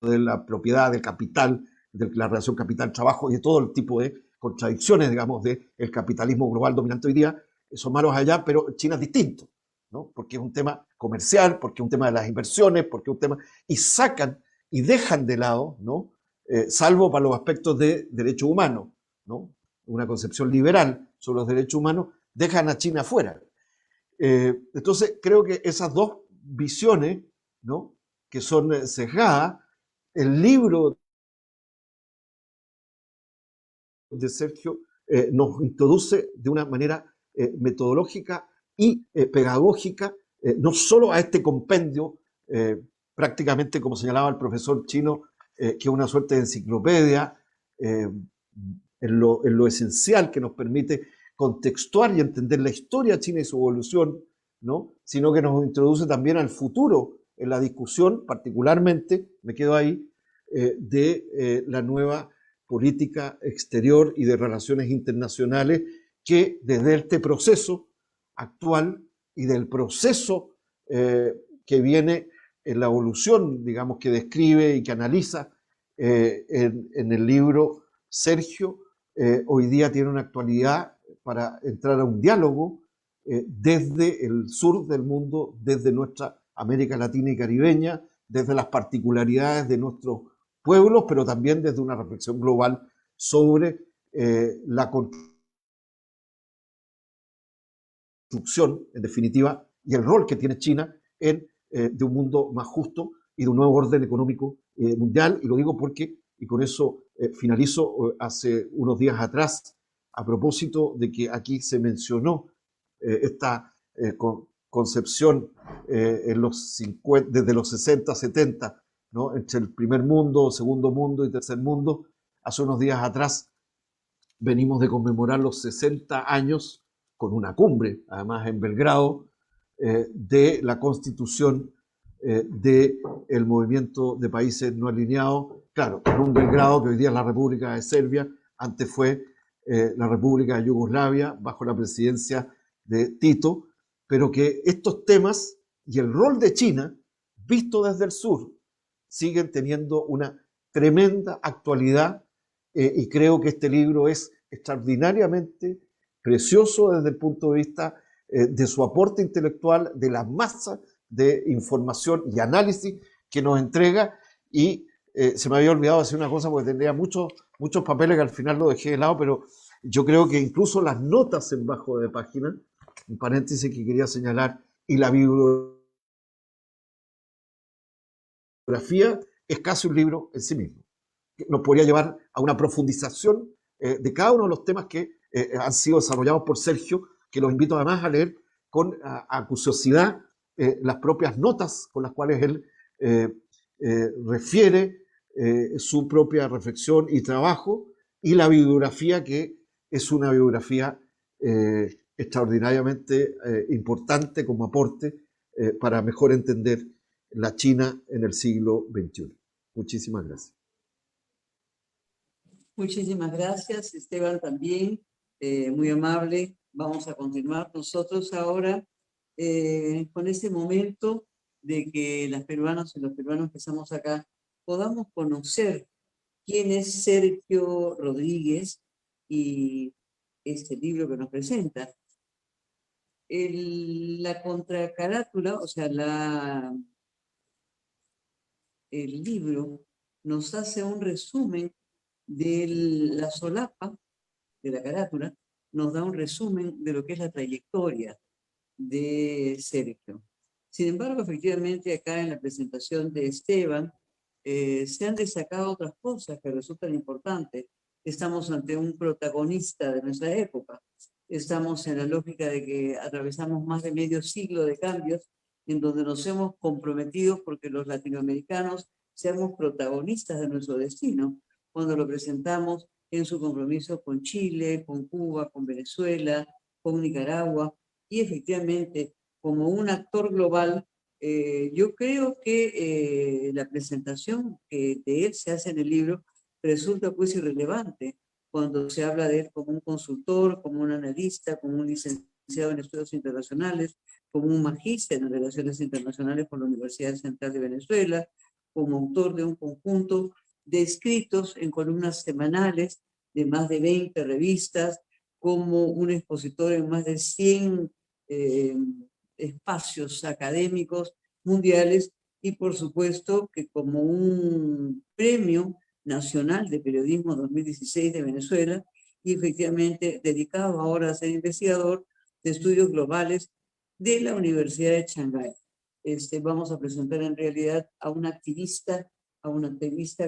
de la propiedad, del capital, de la relación capital-trabajo y de todo el tipo de contradicciones, digamos, del capitalismo global dominante hoy día, son malos allá, pero China es distinto, ¿no? Porque es un tema comercial, porque es un tema de las inversiones, porque es un tema... Y sacan y dejan de lado, ¿no? Salvo para los aspectos de derechos humanos, ¿no? Una concepción liberal sobre los derechos humanos, dejan a China fuera. Entonces, creo que esas dos visiones, ¿no? Que son sesgadas, el libro de Sergio nos introduce de una manera metodológica y pedagógica, no solo a este compendio, prácticamente como señalaba el profesor Chino, que es una suerte de enciclopedia, en lo esencial que nos permite contextuar y entender la historia china y su evolución, ¿no? Sino que nos introduce también al futuro en la discusión, particularmente, me quedo ahí, de la nueva política exterior y de relaciones internacionales que desde este proceso actual y del proceso que viene en la evolución, digamos, que describe y que analiza en el libro Sergio, hoy día tiene una actualidad para entrar a un diálogo desde el sur del mundo, desde nuestra América Latina y Caribeña, desde las particularidades de nuestros pueblos, pero también desde una reflexión global sobre la construcción, en definitiva, y el rol que tiene China de un mundo más justo y de un nuevo orden económico mundial. Y lo digo porque, y con eso finalizo, hace unos días atrás, a propósito de que aquí se mencionó esta concepción en los 50, desde los 60, 70, ¿no? Entre el primer mundo, segundo mundo y tercer mundo. Hace unos días atrás venimos de conmemorar los 60 años con una cumbre, además en Belgrado, de la constitución del movimiento de países no alineados, claro, en un Belgrado que hoy día es la República de Serbia, antes fue la República de Yugoslavia, bajo la presidencia de Tito, pero que estos temas y el rol de China, visto desde el sur, siguen teniendo una tremenda actualidad, y creo que este libro es extraordinariamente precioso desde el punto de vista de su aporte intelectual, de la masa de información y análisis que nos entrega. Y se me había olvidado decir una cosa porque tenía muchos papeles que al final lo dejé de lado, pero yo creo que incluso las notas en bajo de página, un paréntesis que quería señalar, y la bibliografía es casi un libro en sí mismo, que nos podría llevar a una profundización de cada uno de los temas que han sido desarrollados por Sergio, que los invito además a leer con acuciosidad las propias notas con las cuales él refiere su propia reflexión y trabajo, y la bibliografía, que es una bibliografía extraordinariamente importante como aporte para mejor entender la China en el siglo XXI. Muchísimas gracias. Muchísimas gracias, Esteban, también, muy amable. Vamos a continuar nosotros ahora con este momento de que las peruanas y los peruanos que estamos acá podamos conocer quién es Sergio Rodríguez y este libro que nos presenta. La contracarátula, o sea, el libro nos hace un resumen de la solapa de la carátula, nos da un resumen de lo que es la trayectoria de Sergio. Sin embargo, efectivamente, acá en la presentación de Esteban, se han destacado otras cosas que resultan importantes. Estamos ante un protagonista de nuestra época. Estamos en la lógica de que atravesamos más de medio siglo de cambios en donde nos hemos comprometido porque los latinoamericanos seamos protagonistas de nuestro destino, cuando lo presentamos en su compromiso con Chile, con Cuba, con Venezuela, con Nicaragua, y efectivamente, como un actor global, yo creo que la presentación que de él se hace en el libro resulta pues irrelevante cuando se habla de él como un consultor, como un analista, como un licenciado en estudios internacionales, como un magíster en relaciones internacionales por la Universidad Central de Venezuela, como autor de un conjunto de escritos en columnas semanales de más de 20 revistas, como un expositor en más de 100 espacios académicos mundiales, y por supuesto que como un premio nacional de periodismo 2016 de Venezuela, y efectivamente dedicado ahora a ser investigador de estudios globales de la Universidad de Shanghái. Vamos a presentar en realidad a una activista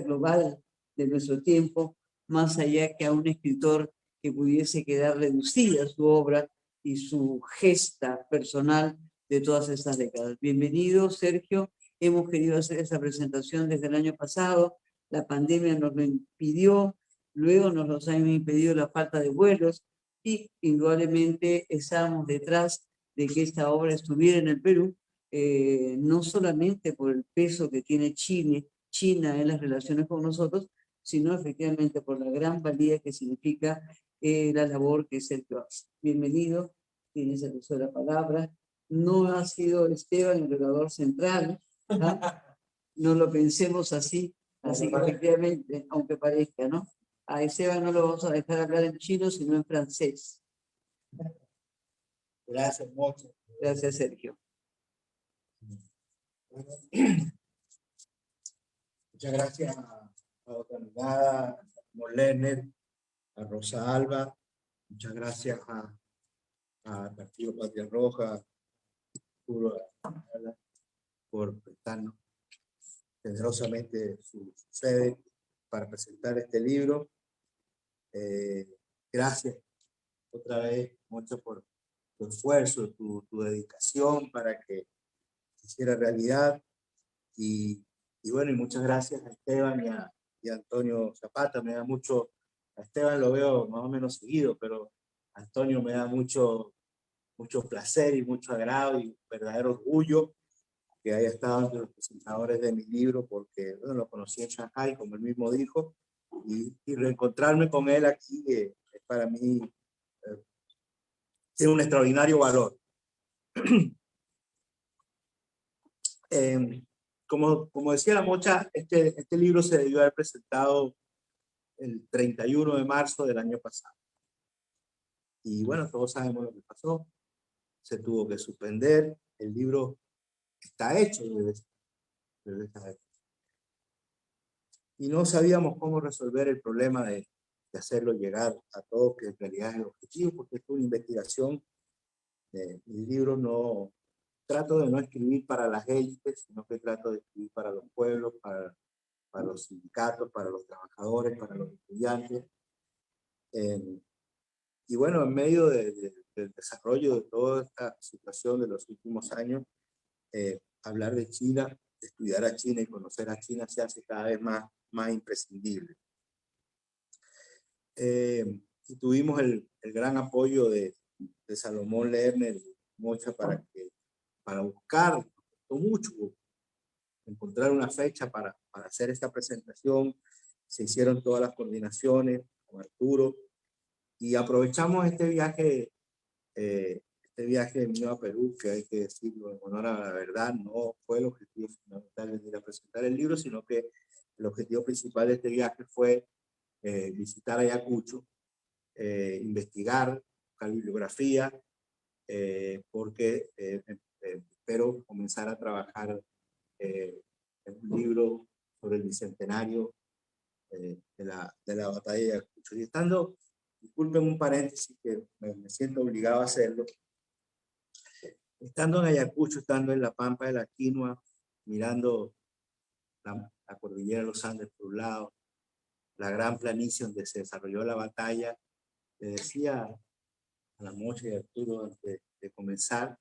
global de nuestro tiempo, más allá que a un escritor que pudiese quedar reducida su obra y su gesta personal de todas estas décadas. Bienvenido, Sergio. Hemos querido hacer esta presentación desde el año pasado. La pandemia nos lo impidió, luego nos los ha impedido la falta de vuelos, y indudablemente estábamos detrás de que esta obra estuviera en el Perú, no solamente por el peso que tiene China en las relaciones con nosotros, sino efectivamente por la gran valía que significa la labor que Sergio hace. Bienvenido, tienes el uso de la palabra. No ha sido Esteban el orador central, ¿ah? No lo pensemos así, así que efectivamente, aunque parezca, ¿no? A Esteban no lo vamos a dejar hablar en chino, sino en francés. Gracias mucho. Gracias, Sergio. Muchas gracias a Otanigada, a Molener, a Rosa Alba. Muchas gracias a Partido Patria Roja por prestarnos generosamente su sede para presentar este libro. Gracias otra vez mucho por tu esfuerzo, tu dedicación para que se hiciera realidad. Y bueno, y muchas gracias a Esteban y a Antonio Zapata. Me da mucho, a Esteban lo veo más o menos seguido, pero a Antonio me da mucho placer y mucho agrado y verdadero orgullo que haya estado entre los presentadores de mi libro, porque bueno, lo conocí en Shanghai, como él mismo dijo, y reencontrarme con él aquí es para mí tiene un extraordinario valor. Como decía la Mocha, este libro se debió haber presentado el 31 de marzo del año pasado. Y bueno, todos sabemos lo que pasó. Se tuvo que suspender. El libro está hecho desde esa época. Y no sabíamos cómo resolver el problema de hacerlo llegar a todos, que en realidad es el objetivo, porque es una investigación. Mi libro no trato de no escribir para las élites, sino que trato de escribir para los pueblos, para los sindicatos, para los trabajadores, para los estudiantes. Y bueno, en medio del desarrollo de toda esta situación de los últimos años, hablar de China, estudiar a China y conocer a China se hace cada vez más imprescindible. Y tuvimos el gran apoyo de Salomón Lerner y Mocha para buscar, costó mucho encontrar una fecha para hacer esta presentación. Se hicieron todas las coordinaciones con Arturo y aprovechamos este viaje mío a Perú, que hay que decirlo en honor a la verdad, no fue el objetivo fundamental de ir a presentar el libro, sino que el objetivo principal de este viaje fue visitar Ayacucho, investigar, buscar bibliografía, porque espero comenzar a trabajar en un libro sobre el bicentenario de la batalla de Ayacucho. Y estando, disculpen un paréntesis que me siento obligado a hacerlo, estando en Ayacucho, estando en la Pampa de la Quinua, mirando la cordillera de los Andes por un lado, la gran planicie donde se desarrolló la batalla, le decía a la Mocha y a Arturo antes de comenzar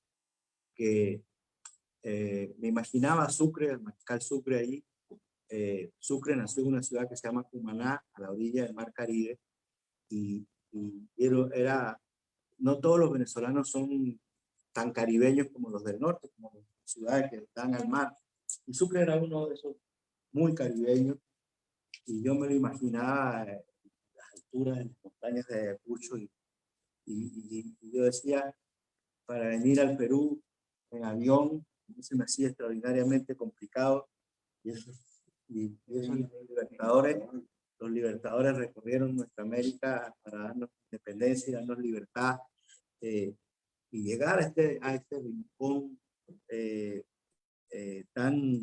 que me imaginaba Sucre, el mariscal Sucre ahí. Sucre nació en una ciudad que se llama Cumaná, a la orilla del Mar Caribe, y no todos los venezolanos son tan caribeños como los del norte, como las ciudades que están al mar. Y Sucre era uno de esos muy caribeños, y yo me lo imaginaba a las alturas de las montañas de Ayacucho, y yo decía, para venir al Perú en avión, se me hacía extraordinariamente complicado, y esos libertadores recorrieron nuestra América para darnos independencia y darnos libertad, y llegar a este rincón tan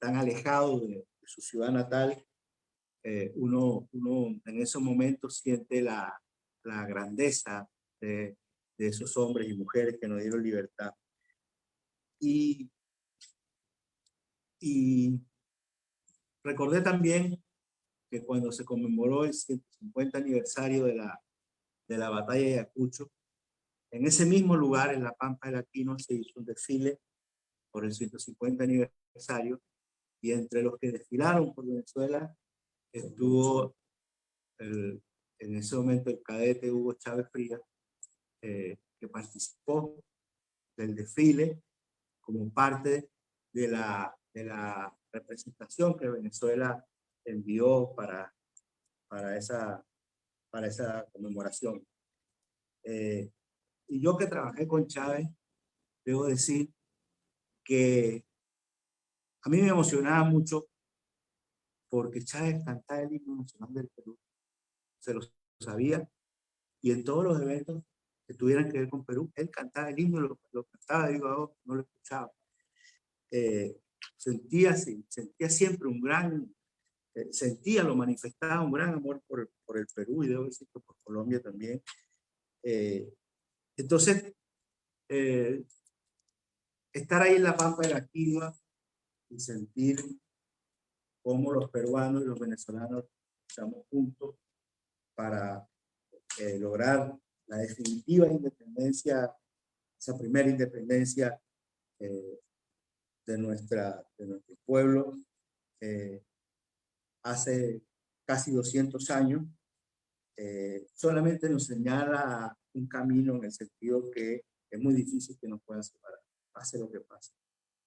alejado de su ciudad natal, uno en esos momentos siente la grandeza de esos hombres y mujeres que nos dieron libertad. Y recordé también que cuando se conmemoró el 150 aniversario de la batalla de Ayacucho, en ese mismo lugar, en la Pampa de la Quinua, se hizo un desfile por el 150 aniversario, y entre los que desfilaron por Venezuela estuvo en ese momento el cadete Hugo Chávez Frías, que participó del desfile como parte de la representación que Venezuela envió para esa conmemoración. Y yo que trabajé con Chávez, debo decir que a mí me emocionaba mucho porque Chávez cantaba el himno nacional del Perú, se lo sabía, y en todos los eventos que tuvieran que ver con Perú, él cantaba el himno, lo cantaba, digo, no lo escuchaba. Sentía siempre lo manifestaba un gran amor por el Perú, y debo decir que por Colombia también. Entonces, estar ahí en la Pampa de la Quinua y sentir cómo los peruanos y los venezolanos estamos juntos para lograr la definitiva independencia, esa primera independencia de nuestro pueblo hace casi 200 años. Solamente nos señala un camino en el sentido que es muy difícil que nos puedan separar, pase lo que pase.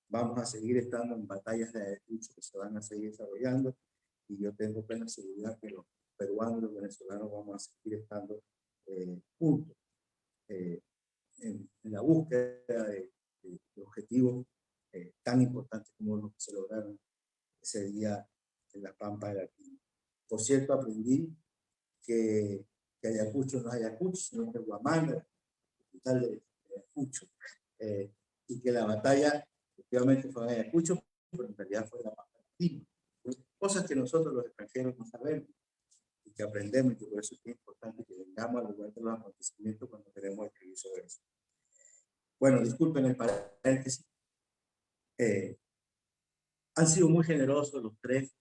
Vamos a seguir estando en batallas de Ayacucho que se van a seguir desarrollando, y yo tengo plena seguridad que los peruanos y los venezolanos vamos a seguir estando juntos en la búsqueda de objetivos tan importantes como los que se lograron ese día en la Pampa de la Quina. Por cierto, aprendí que Ayacucho no es Ayacucho, sino que es Huamanga, capital de Ayacucho, y que la batalla efectivamente fue en Ayacucho, pero en realidad fue en la Pampa de la Quina. Cosas que nosotros los extranjeros no sabemos y que aprendemos, y que por eso es importante que vengamos al lugar de los acontecimientos cuando queremos escribir sobre eso. Bueno, disculpen el paréntesis. Han sido muy generosos los tres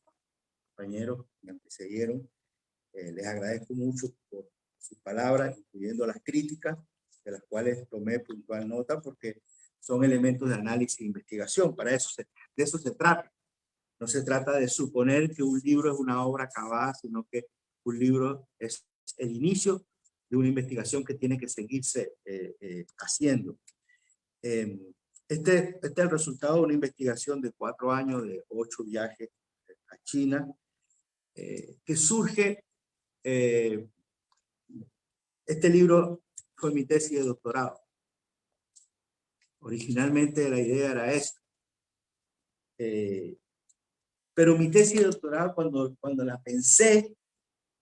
compañeros que me antecedieron. Les agradezco mucho por sus palabras, incluyendo las críticas, de las cuales tomé puntual nota, porque son elementos de análisis e investigación. Para eso de eso se trata. No se trata de suponer que un libro es una obra acabada, sino que un libro es el inicio de una investigación que tiene que seguirse haciendo. Este es el resultado de una investigación de 4 años, de 8 viajes a China, que surge. Este libro fue mi tesis de doctorado. Originalmente la idea era esta. Pero mi tesis de doctorado, cuando la pensé,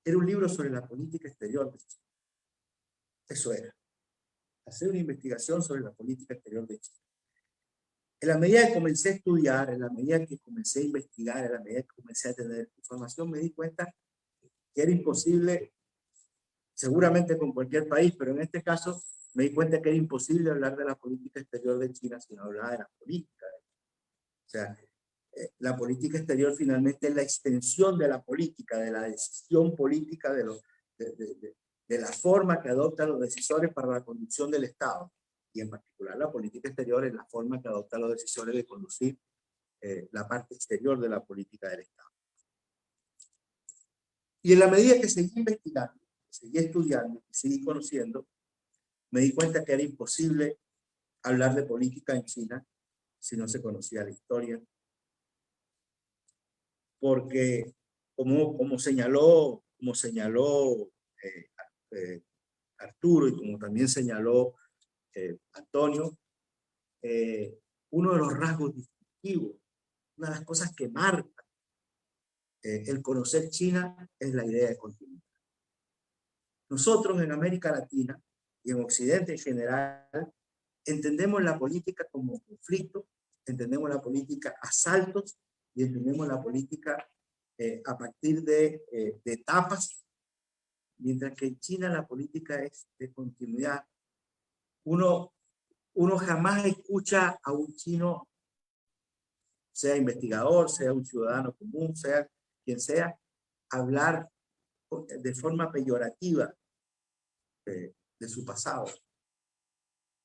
era un libro sobre la política exterior de China. Eso era. Hacer una investigación sobre la política exterior de China. En la medida que comencé a estudiar, en la medida que comencé a investigar, en la medida que comencé a tener información, me di cuenta que era imposible, seguramente con cualquier país, pero en este caso me di cuenta que era imposible hablar de la política exterior de China sin hablar de la política. O sea, la política exterior finalmente es la extensión de la política, de la decisión política, de la forma que adoptan los decisores para la conducción del Estado. Y en particular la política exterior es la forma que adoptan los decisores de conducir la parte exterior de la política del Estado. Y en la medida que seguí investigando, seguí estudiando, seguí conociendo, me di cuenta que era imposible hablar de política en China si no se conocía la historia. Porque, como señaló Arturo, y como también señaló Antonio, uno de los rasgos distintivos, una de las cosas que marca el conocer China es la idea de continuidad. Nosotros en América Latina y en Occidente en general entendemos la política como conflicto, entendemos la política asaltos y entendemos la política a partir de etapas, mientras que en China la política es de continuidad. Uno jamás escucha a un chino, sea investigador, sea un ciudadano común, sea quien sea, hablar de forma peyorativa de su pasado.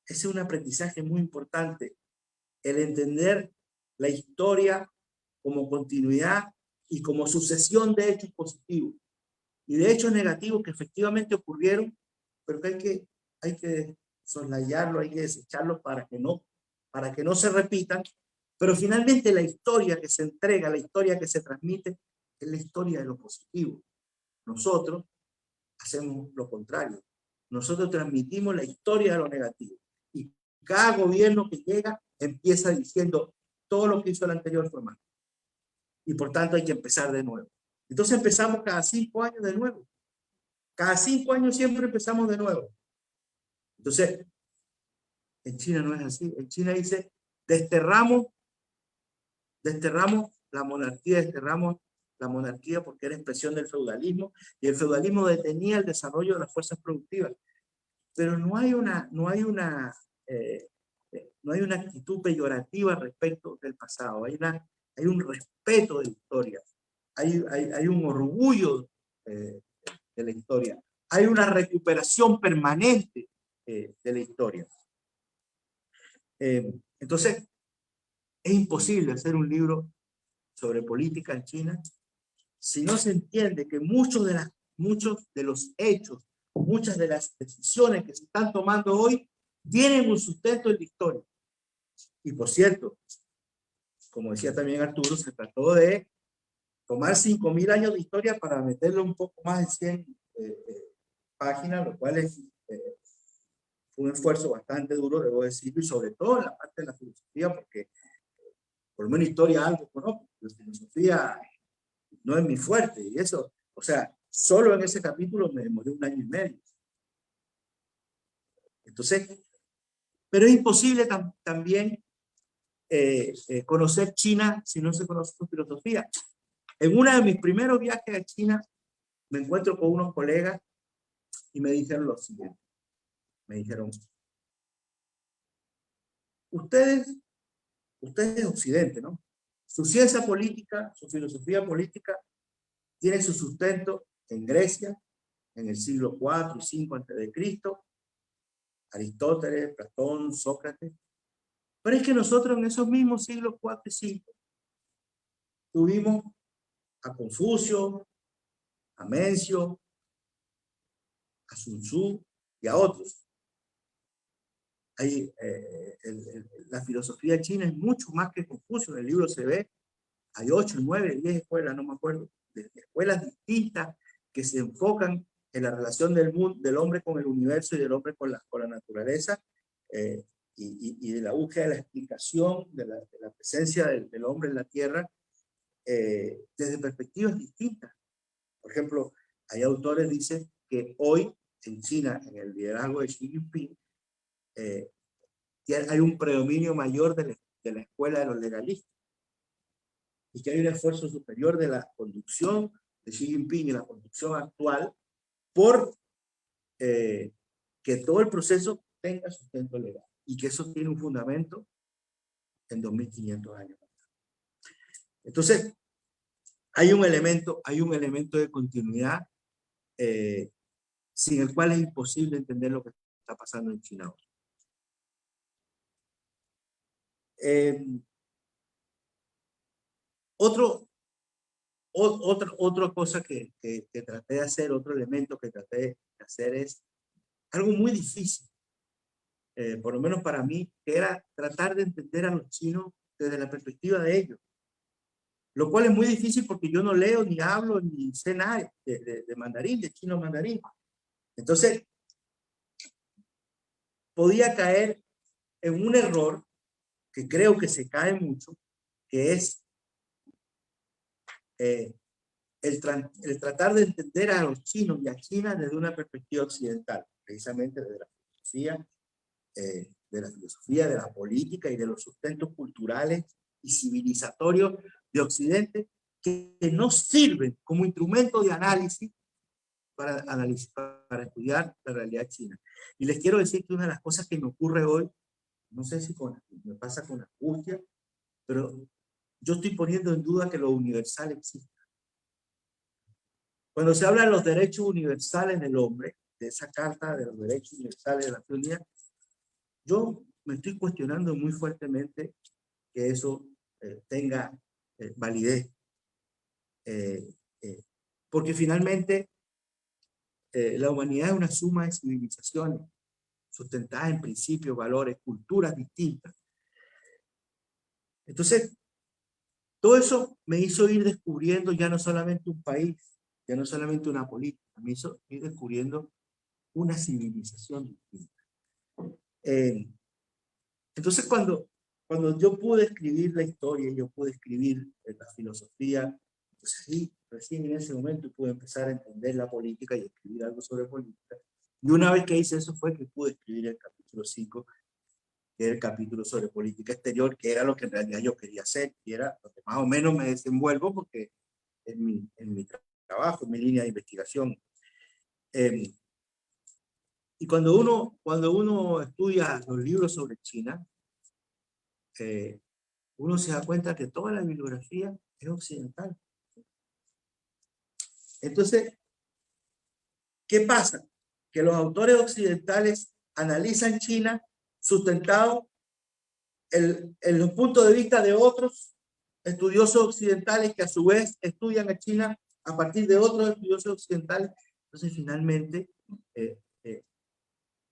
Ese es un aprendizaje muy importante, el entender la historia como continuidad y como sucesión de hechos positivos y de hechos negativos que efectivamente ocurrieron, pero que hay que soslayarlo, hay que desecharlo para que no se repitan. Pero finalmente la historia que se entrega, la historia que se transmite, es la historia de lo positivo. Nosotros hacemos lo contrario. Nosotros transmitimos la historia de lo negativo. Y cada gobierno que llega empieza diciendo todo lo que hizo el anterior fue malo. Y por tanto hay que empezar de nuevo. Entonces empezamos cada 5 años de nuevo. Cada 5 años siempre empezamos de nuevo. Entonces, en China no es así. En China dice, desterramos la monarquía porque era expresión del feudalismo, y el feudalismo detenía el desarrollo de las fuerzas productivas. Pero no hay una actitud peyorativa respecto del pasado. Hay un respeto de la historia. hay un orgullo de la historia. Hay una recuperación permanente de la historia. Entonces, es imposible hacer un libro sobre política en China si no se entiende que muchos de los hechos, muchas de las decisiones que se están tomando hoy tienen un sustento en la historia. Y por cierto, como decía también Arturo, se trató de tomar 5.000 años de historia para meterlo un poco más de 100 páginas, lo cual es un esfuerzo bastante duro, debo decirlo, y sobre todo en la parte de la filosofía, porque por lo menos historia algo conozco, la filosofía no es mi fuerte, y eso, o sea, solo en ese capítulo me demoré 1 año y medio. Entonces, pero es imposible también conocer China si no se conoce su filosofía. En uno de mis primeros viajes a China, me encuentro con unos colegas y me dijeron lo siguiente. Me dijeron, ustedes Occidente, ¿no? Su ciencia política, su filosofía política, tiene su sustento en Grecia, en el siglo IV y V antes de Cristo, Aristóteles, Platón, Sócrates. Pero es que nosotros en esos mismos siglos IV y V tuvimos a Confucio, a Mencio, a Sun Tzu y a otros. La filosofía china es mucho más que Confucio. En el libro se ve, hay 8, 9, 10 escuelas, no me acuerdo, de escuelas distintas que se enfocan en la relación del hombre con el universo y del hombre con la naturaleza, y de la búsqueda de la explicación de la presencia del hombre en la tierra desde perspectivas distintas. Por ejemplo, hay autores que dicen que hoy en China, en el liderazgo de Xi Jinping, hay un predominio mayor de la escuela de los legalistas y que hay un esfuerzo superior de la conducción de Xi Jinping y la conducción actual por que todo el proceso tenga sustento legal y que eso tiene un fundamento en 2500 años. Entonces, hay un elemento de continuidad sin el cual es imposible entender lo que está pasando en China ahora. Otra cosa que traté de hacer, otro elemento que traté de hacer es algo muy difícil, por lo menos para mí, que era tratar de entender a los chinos desde la perspectiva de ellos. Lo cual es muy difícil porque yo no leo, ni hablo, ni sé nada de mandarín, de chino mandarín. Entonces, podía caer en un error que creo que se cae mucho, que es el tratar de entender a los chinos y a China desde una perspectiva occidental, precisamente desde la filosofía, de la política y de los sustentos culturales y civilizatorios de Occidente que no sirven como instrumento de análisis para estudiar la realidad china. Y les quiero decir que una de las cosas que me ocurre hoy, no sé si me pasa con angustia, pero yo estoy poniendo en duda que lo universal exista. Cuando se habla de los derechos universales del hombre, de esa carta de los derechos universales de la Unidad, yo me estoy cuestionando muy fuertemente que eso tenga validez. Porque finalmente la humanidad es una suma de civilizaciones sustentadas en principios, valores, culturas distintas. Entonces, todo eso me hizo ir descubriendo ya no solamente un país, ya no solamente una política, me hizo ir descubriendo una civilización distinta. Entonces, cuando yo pude escribir la historia, yo pude escribir la filosofía, pues sí, recién en ese momento pude empezar a entender la política y escribir algo sobre política. Y una vez que hice eso fue que pude escribir el capítulo 5, que era el capítulo sobre política exterior, que era lo que en realidad yo quería hacer, y era lo que más o menos me desenvuelvo porque en mi trabajo, en mi línea de investigación. Y cuando uno estudia los libros sobre China, uno se da cuenta que toda la bibliografía es occidental. Entonces, ¿qué pasa? Que los autores occidentales analizan China sustentado en los puntos de vista de otros estudiosos occidentales que a su vez estudian a China a partir de otros estudiosos occidentales. Entonces, finalmente,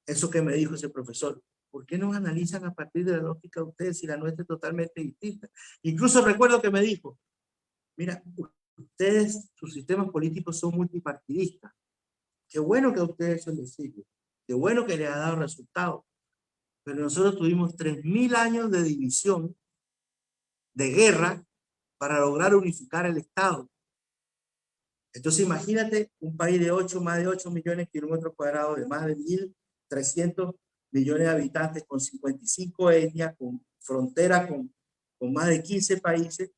eso que me dijo ese profesor, ¿por qué nos analizan a partir de la lógica de ustedes si la nuestra es totalmente distinta? Incluso recuerdo que me dijo, mira, ustedes, sus sistemas políticos son multipartidistas. Qué bueno que a ustedes eso les sirve. Qué bueno que les ha dado resultados. Pero nosotros tuvimos 3000 años de división, de guerra, para lograr unificar el Estado. Entonces imagínate un país de más de 8 millones de kilómetros cuadrados, de más de 1.300 millones de habitantes, con 55 etnias, con frontera con más de 15 países,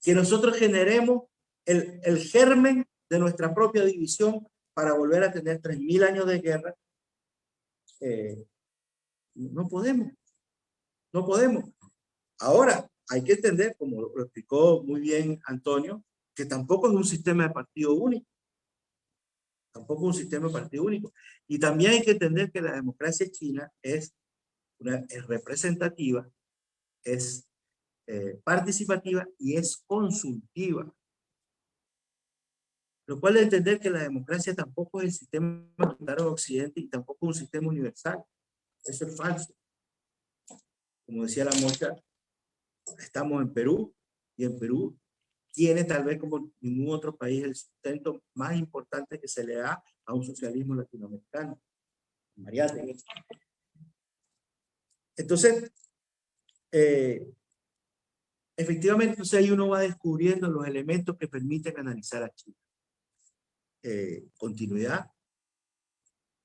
que nosotros generemos el germen de nuestra propia división para volver a tener 3000 años de guerra. No podemos. No podemos. Ahora, hay que entender, como lo explicó muy bien Antonio, que tampoco es un sistema de partido único. Tampoco es un sistema de partido único. Y también hay que entender que la democracia china es representativa, es participativa y es consultiva. Lo cual es entender que la democracia tampoco es el sistema autoritario de Occidente y tampoco es un sistema universal. Eso es falso. Como decía la Mocha, estamos en Perú y en Perú tiene tal vez como ningún otro país el sustento más importante que se le da a un socialismo latinoamericano. Mariate. Entonces, efectivamente, entonces ahí uno va descubriendo los elementos que permiten analizar a China. Continuidad,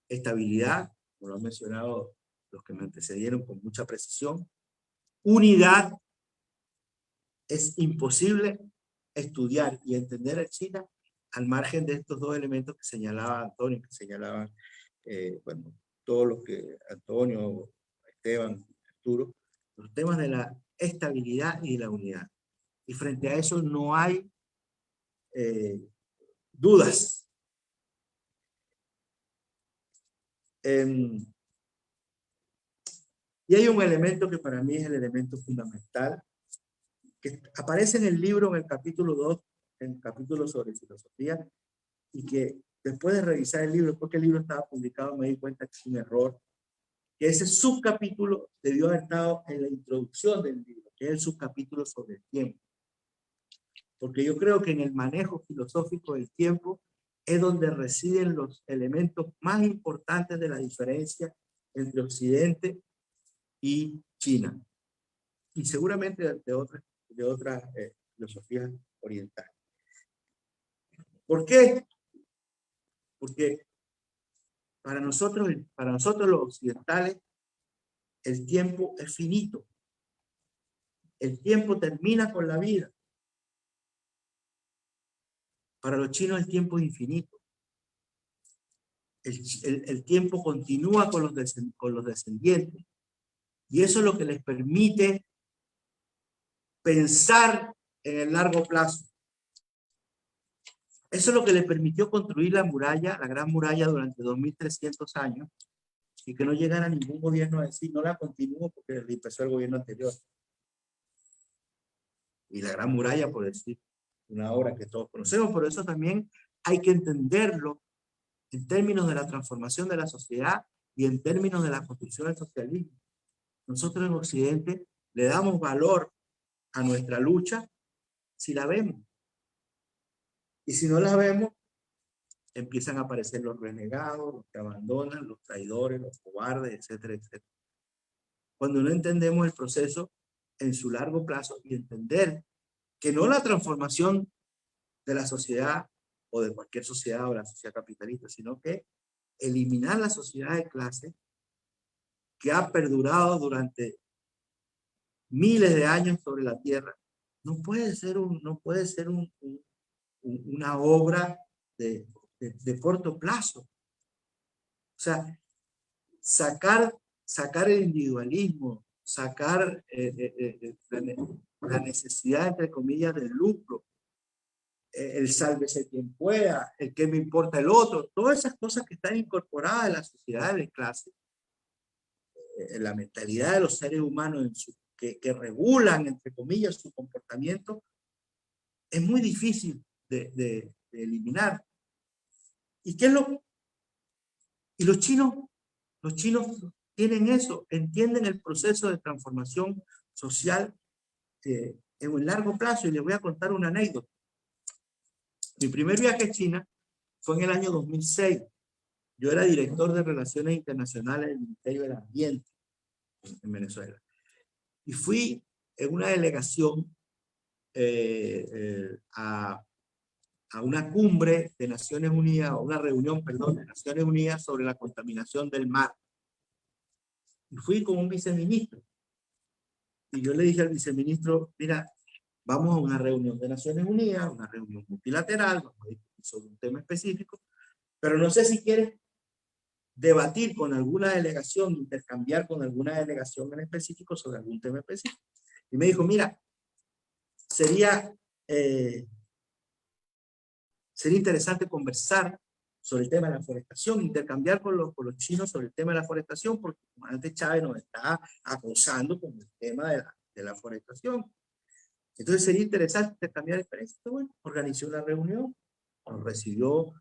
estabilidad, como lo han mencionado los que me antecedieron con mucha precisión, unidad. Es imposible estudiar y entender a China al margen de estos dos elementos que señalaba Antonio, que señalaban, bueno, todos los que Antonio, Esteban, Arturo, los temas de la estabilidad y de la unidad. Y frente a eso no hay dudas. Y hay un elemento que para mí es el elemento fundamental, que aparece en el libro, en el capítulo 2, en el capítulo sobre filosofía, y que después de revisar el libro, después que el libro estaba publicado, me di cuenta que es un error, que ese subcapítulo debió haber estado en la introducción del libro, que es el subcapítulo sobre el tiempo. Porque yo creo que en el manejo filosófico del tiempo es donde residen los elementos más importantes de la diferencia entre Occidente y China. Y seguramente de otras filosofías orientales. ¿Por qué? Porque para nosotros los occidentales, el tiempo es finito. El tiempo termina con la vida. Para los chinos el tiempo es infinito. El tiempo continúa con los descendientes. Y eso es lo que les permite pensar en el largo plazo. Eso es lo que les permitió construir la muralla, la gran muralla, durante 2300 años, y que no llegara ningún gobierno a decir, no la continúo porque le empezó el gobierno anterior. Y la gran muralla, por decir, una obra que todos conocemos, pero eso también hay que entenderlo en términos de la transformación de la sociedad y en términos de la construcción del socialismo. Nosotros en Occidente le damos valor a nuestra lucha si la vemos. Y si no la vemos, empiezan a aparecer los renegados, los que abandonan, los traidores, los cobardes, etcétera, etcétera. Cuando no entendemos el proceso en su largo plazo y entender que no la transformación de la sociedad o de cualquier sociedad o la sociedad capitalista, sino que eliminar la sociedad de clase que ha perdurado durante miles de años sobre la tierra, no puede ser una obra de corto plazo. O sea, sacar el individualismo, sacar la necesidad, entre comillas, del lucro, el sálvese quien pueda, el que me importa el otro, todas esas cosas que están incorporadas en la sociedad de clase, en la mentalidad de los seres humanos que regulan, entre comillas, su comportamiento, es muy difícil de eliminar. ¿Y qué es lo? Y los chinos tienen eso, entienden el proceso de transformación social en un largo plazo. Y les voy a contar una anécdota. Mi primer viaje a China fue en el año 2006. Yo era director de Relaciones Internacionales del Ministerio del Ambiente en Venezuela. Y fui en una delegación a una cumbre de Naciones Unidas, o una reunión, perdón, de Naciones Unidas sobre la contaminación del mar. Y fui con un viceministro. Y yo le dije al viceministro, mira, vamos a una reunión de Naciones Unidas, una reunión multilateral, vamos a discutir sobre un tema específico, pero no sé si quieres debatir con alguna delegación, intercambiar con alguna delegación en específico sobre algún tema específico. Y me dijo, mira, sería interesante conversar sobre el tema de la forestación, intercambiar con los chinos sobre el tema de la forestación, porque el comandante Chávez nos está acosando con el tema de la forestación. Entonces sería interesante intercambiar experiencias. Bueno, organizó una reunión, nos recibió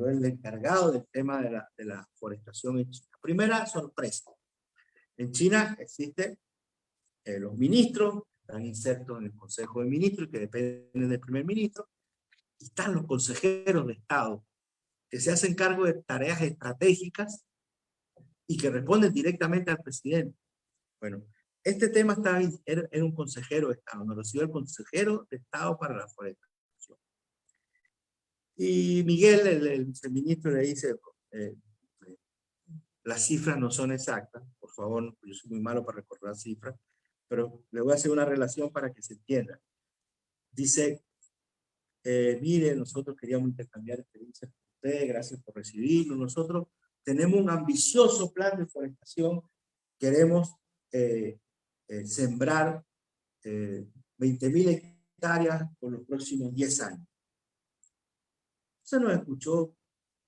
el encargado del tema de la forestación en China. Primera sorpresa. En China existen los ministros, están insertos en el Consejo de Ministros, que dependen del primer ministro, y están los consejeros de Estado, que se hacen cargo de tareas estratégicas y que responden directamente al presidente. Bueno, este tema era un consejero de Estado, nos recibió el consejero de Estado para la forestación. Y Miguel, el viceministro, le dice, las cifras no son exactas, por favor, yo soy muy malo para recordar cifras, pero le voy a hacer una relación para que se entienda. Dice, mire, nosotros queríamos intercambiar experiencias con ustedes, gracias por recibirnos. Nosotros tenemos un ambicioso plan de forestación, queremos sembrar 20.000 hectáreas por los próximos 10 años. Se nos escuchó,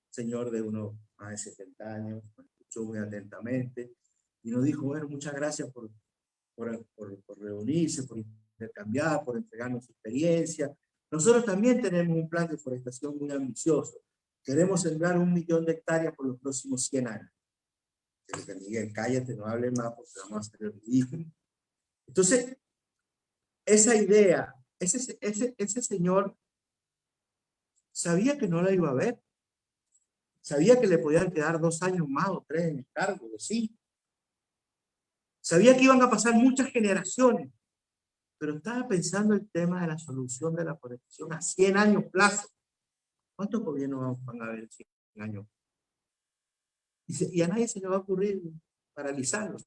señor de unos más de 70 años, nos escuchó muy atentamente y nos dijo, bueno, muchas gracias por reunirse, por intercambiar, por entregarnos su experiencia. Nosotros también tenemos un plan de forestación muy ambicioso. Queremos sembrar 1 millón de hectáreas por los próximos 100 años. Miguel, cállate, no hables más porque vamos a hacer el ridículo. Entonces, esa idea, ese señor sabía que no la iba a ver. Sabía que le podían quedar 2 años más o 3 en el cargo, sí. Sabía que iban a pasar muchas generaciones, pero estaba pensando el tema de la solución de la forestación a 100 años plazo. ¿Cuántos gobiernos van a haber en 100 años? Y a nadie se le va a ocurrir paralizarlo.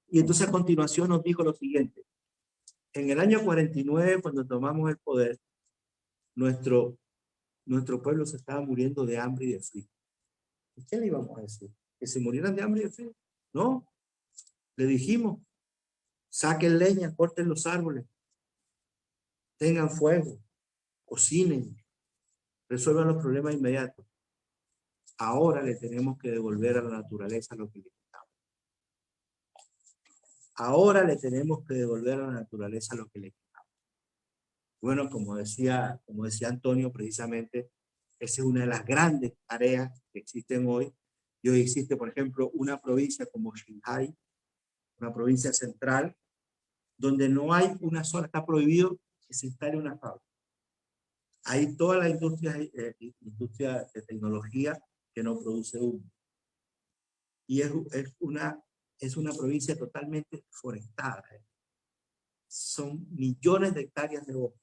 Y entonces a continuación nos dijo lo siguiente. En el año 49, cuando tomamos el poder, nuestro pueblo se estaba muriendo de hambre y de frío. ¿Y qué le íbamos a decir? ¿Que se murieran de hambre y de frío? No. Le dijimos, saquen leña, corten los árboles, tengan fuego, cocinen, resuelvan los problemas inmediatos. Ahora le tenemos que devolver a la naturaleza lo que le quitamos. Ahora le tenemos que devolver a la naturaleza lo que le quitamos. Bueno, como decía Antonio, precisamente, esa es una de las grandes tareas que existen hoy. Y hoy existe, por ejemplo, una provincia como Shanghái, una provincia central, donde no hay una sola, está prohibido que se instale una fábrica. Hay toda la industria de tecnología que no produce humo. Y es una provincia totalmente forestada. Son millones de hectáreas de bosque.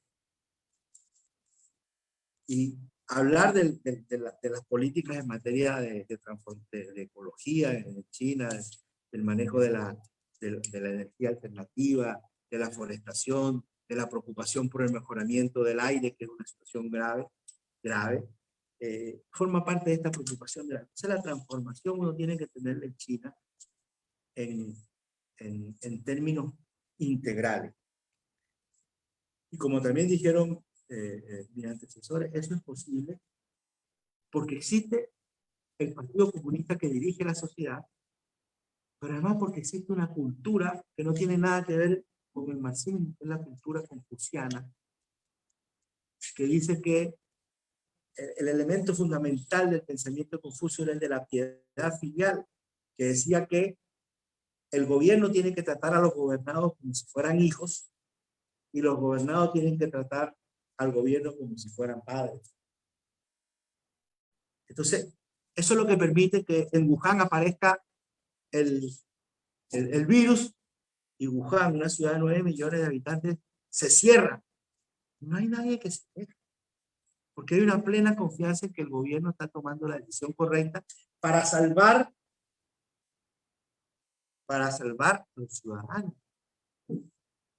Y hablar de las políticas en materia de ecología en China, del manejo de la energía alternativa, de la forestación, de la preocupación por el mejoramiento del aire, que es una situación grave, forma parte de esta preocupación. Entonces la transformación uno tiene que tenerla en China en términos integrales. Y como también dijeron mis antecesores, eso es posible porque existe el Partido Comunista que dirige la sociedad, pero además porque existe una cultura que no tiene nada que ver con el marxismo, es la cultura confuciana, que dice que el elemento fundamental del pensamiento de Confucio era el de la piedad filial, que decía que el gobierno tiene que tratar a los gobernados como si fueran hijos y los gobernados tienen que tratar al gobierno como si fueran padres. Entonces, eso es lo que permite que en Wuhan aparezca el virus, y Wuhan, una ciudad de 9 millones de habitantes, se cierra. No hay nadie que se deje, porque hay una plena confianza en que el gobierno está tomando la decisión correcta para salvar a los ciudadanos.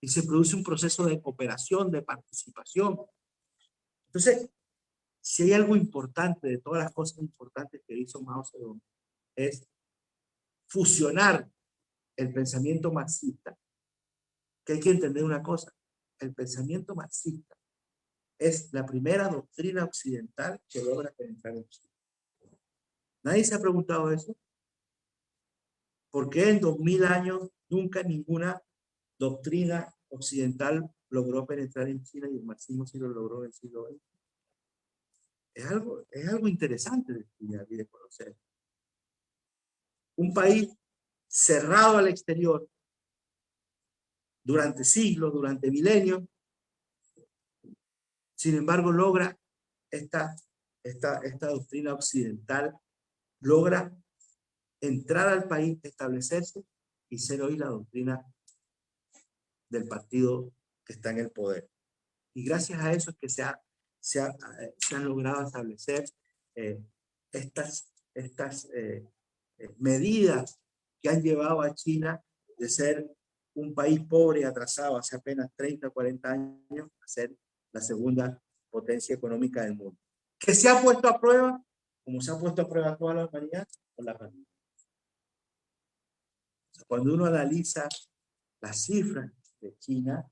Y se produce un proceso de cooperación, de participación. Entonces, si hay algo importante de todas las cosas importantes que hizo Mao Zedong, es fusionar el pensamiento marxista, que hay que entender una cosa, el pensamiento marxista es la primera doctrina occidental que logra penetrar en China. ¿Nadie se ha preguntado eso? ¿Por qué en 2000 años nunca ninguna doctrina occidental logró penetrar en China y el marxismo sí lo logró en el siglo XX? Es algo interesante de estudiar y de conocer. Un país cerrado al exterior durante siglos, durante milenios, sin embargo logra esta doctrina occidental, logra entrar al país, establecerse y ser hoy la doctrina del partido que está en el poder. Y gracias a eso es que se han logrado establecer estas medidas que han llevado a China de ser un país pobre y atrasado hace apenas 30 o 40 años a ser la segunda potencia económica del mundo. Que se ha puesto a prueba, como se ha puesto a prueba toda la humanidad, con la pandemia. O sea, cuando uno analiza las cifras de China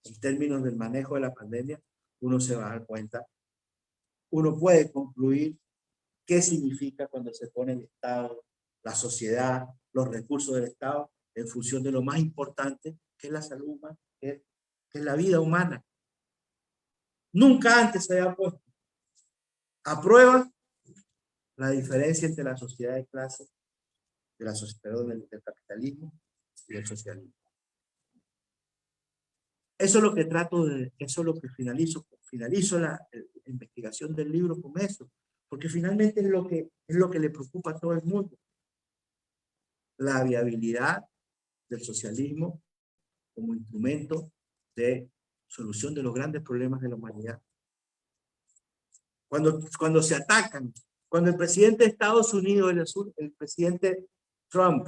en términos del manejo de la pandemia, uno se va a dar cuenta, uno puede concluir qué significa cuando se pone el Estado, la sociedad, los recursos del Estado en función de lo más importante, que es la salud humana, que es la vida humana. Nunca antes se había puesto a prueba la diferencia entre la sociedad de clase, del capitalismo y el socialismo. Eso es lo que eso es lo que finalizo la investigación del libro con eso, porque finalmente es lo que le preocupa a todo el mundo. La viabilidad del socialismo como instrumento de solución de los grandes problemas de la humanidad. Cuando se atacan, cuando el presidente de Estados Unidos, el presidente Trump,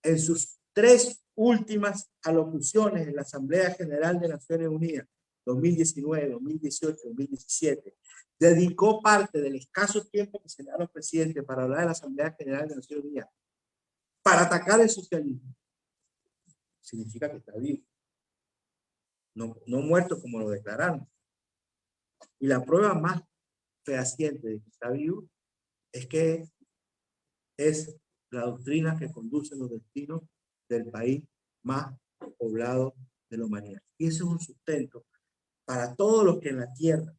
en sus 3 últimas alocuciones en la Asamblea General de Naciones Unidas, 2019, 2018, 2017, dedicó parte del escaso tiempo que se le da a los presidentes para hablar de la Asamblea General de Naciones Unidas para atacar el socialismo. Significa que está vivo. No muerto como lo declararon. Y la prueba más fehaciente de que está vivo es que es la doctrina que conduce los destinos del país más poblado de la humanidad. Y eso es un sustento para todos los que en la tierra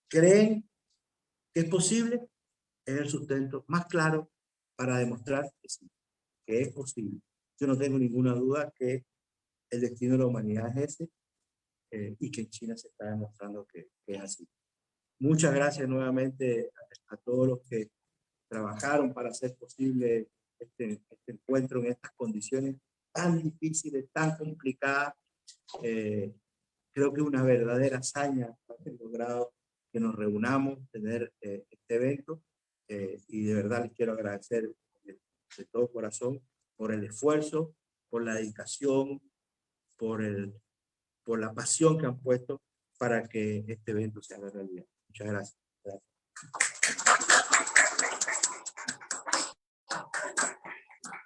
creen que es posible, es el sustento más claro para demostrar que sí, que es posible. Yo no tengo ninguna duda que el destino de la humanidad es ese y que en China se está demostrando que es así. Muchas gracias nuevamente a todos los que trabajaron para hacer posible este encuentro en estas condiciones tan difíciles, tan complicadas. Creo que es una verdadera hazaña haber logrado que nos reunamos, tener este evento, y de verdad les quiero agradecer de todo corazón por el esfuerzo, por la dedicación, por la pasión que han puesto para que este evento se haga realidad. Muchas gracias.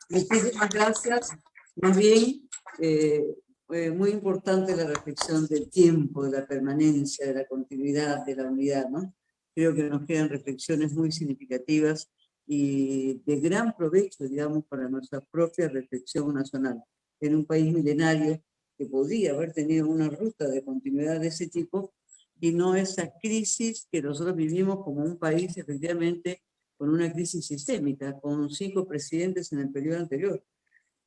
Muchísimas gracias. Más bien, muy importante la reflexión del tiempo, de la permanencia, de la continuidad, de la unidad, ¿no? Creo que nos quedan reflexiones muy significativas y de gran provecho, digamos, para nuestra propia reflexión nacional. En un país milenario que podría haber tenido una ruta de continuidad de ese tipo y no esa crisis que nosotros vivimos como un país, efectivamente, con una crisis sistémica, con 5 presidentes en el periodo anterior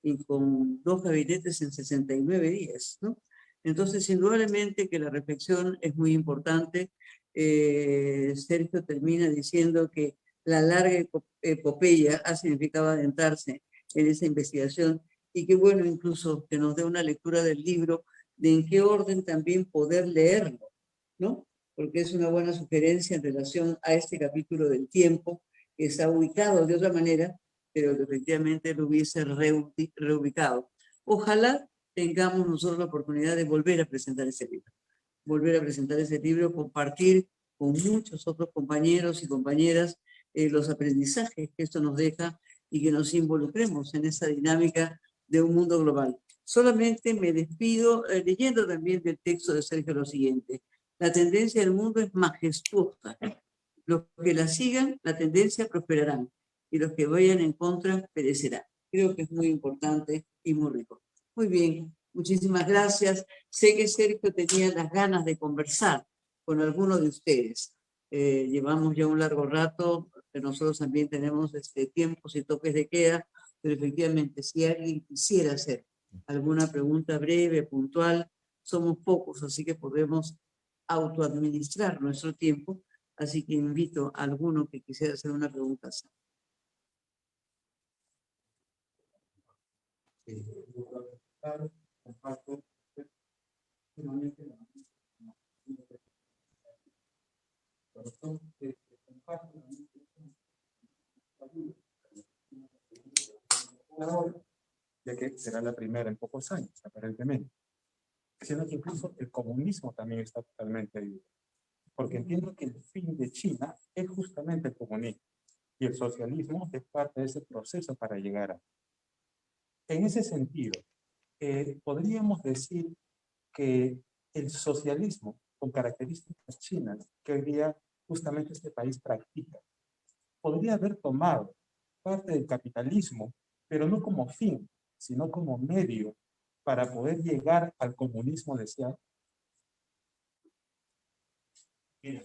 y con 2 gabinetes en 69 días, ¿no? Entonces, indudablemente que la reflexión es muy importante. Sergio termina diciendo que la larga epopeya ha significado adentrarse en esa investigación y que bueno, incluso que nos dé una lectura del libro de en qué orden también poder leerlo, ¿no? Porque es una buena sugerencia en relación a este capítulo del tiempo, que está ubicado de otra manera, pero que efectivamente lo hubiese reubicado. Ojalá tengamos nosotros la oportunidad de volver a presentar ese libro, compartir con muchos otros compañeros y compañeras los aprendizajes que esto nos deja y que nos involucremos en esa dinámica de un mundo global. Solamente me despido leyendo también del texto de Sergio lo siguiente: la tendencia del mundo es majestuosa. Los que la sigan, la tendencia prosperarán, y los que vayan en contra perecerán. Creo que es muy importante y muy rico. Muy bien, muchísimas gracias. Sé que Sergio tenía las ganas de conversar con alguno de ustedes. Llevamos ya un largo rato, nosotros también tenemos tiempos y toques de queda, pero efectivamente, si alguien quisiera hacer alguna pregunta breve, puntual, somos pocos, así que podemos autoadministrar nuestro tiempo. Así que invito a alguno que quisiera hacer una pregunta. Ya que será la primera en pocos años, aparentemente. Siendo que incluso el comunismo también está totalmente vivo. Porque entiendo que el fin de China es justamente el comunismo. Y el socialismo es parte de ese proceso para llegar a. En ese sentido, podríamos decir que el socialismo, con características chinas, que hoy día justamente este país practica, podría haber tomado parte del capitalismo, pero no como fin, sino como medio para poder llegar al comunismo deseado. Mira,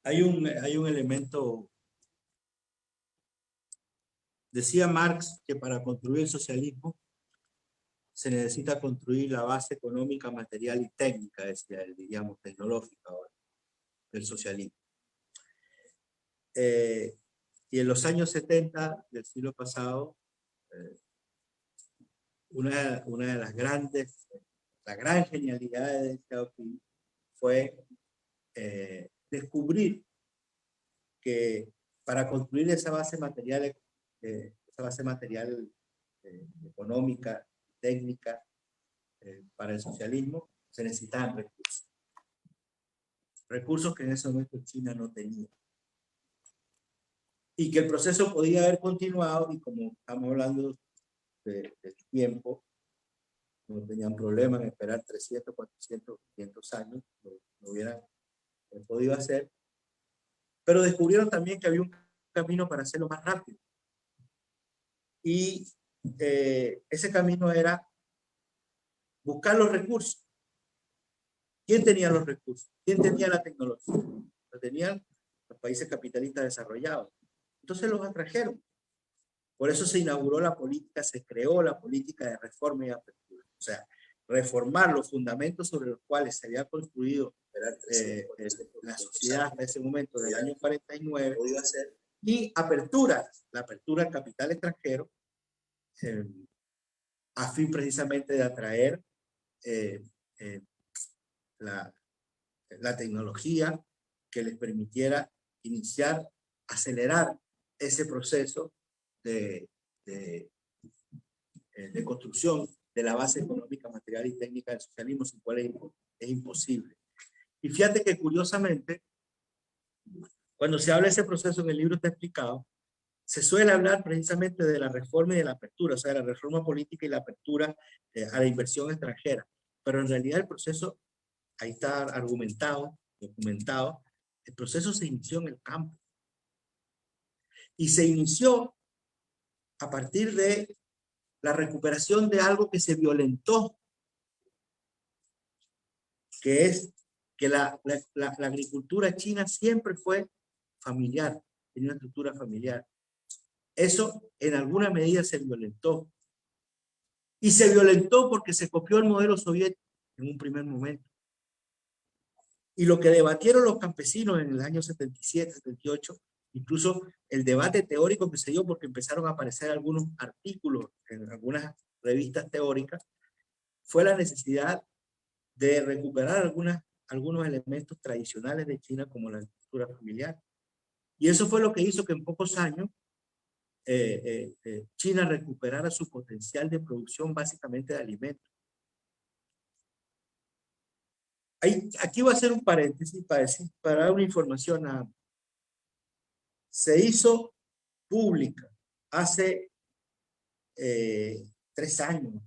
hay un elemento. Decía Marx que para construir el socialismo se necesita construir la base económica, material y técnica, decía él, diríamos tecnológica ahora, del socialismo. Y en los años 70 del siglo pasado, una de las la gran genialidad de Deng Xiaoping fue descubrir que para construir esa base material económica, técnica, para el socialismo, se necesitaban recursos. Recursos que en ese momento China no tenía. Y que el proceso podía haber continuado, y como estamos hablando del tiempo, no tenían problema en esperar 300, 400, 500 años, no hubieran podido hacer, pero descubrieron también que había un camino para hacerlo más rápido. Y ese camino era buscar los recursos. ¿Quién tenía los recursos? ¿Quién tenía la tecnología? Lo tenían los países capitalistas desarrollados. Entonces los atrajeron. Por eso se inauguró la política, se creó la política de reforma y apertura. O sea, reformar los fundamentos sobre los cuales se había construido la sociedad hasta ese momento del año 49, y apertura, la apertura al capital extranjero, a fin precisamente de atraer la tecnología que les permitiera iniciar, acelerar ese proceso de construcción de la base económica, material y técnica del socialismo, sin cual es imposible. Y fíjate que curiosamente, cuando se habla de ese proceso, en el libro está explicado se suele hablar precisamente de la reforma y de la apertura, o sea, de la reforma política y la apertura a la inversión extranjera. Pero en realidad el proceso, ahí está argumentado, documentado, el proceso se inició en el campo. Y se inició a partir de la recuperación de algo que se violentó, que es que la agricultura china siempre fue familiar, tenía una estructura familiar. Eso en alguna medida se violentó. Y se violentó porque se copió el modelo soviético en un primer momento. Y lo que debatieron los campesinos en el año 77, 78, incluso el debate teórico que se dio porque empezaron a aparecer algunos artículos en algunas revistas teóricas, fue la necesidad de recuperar algunos elementos tradicionales de China como la agricultura familiar. Y eso fue lo que hizo que en pocos años China recuperara su potencial de producción básicamente de alimentos. Aquí voy a hacer un paréntesis para dar una información. Se hizo pública hace 3 años,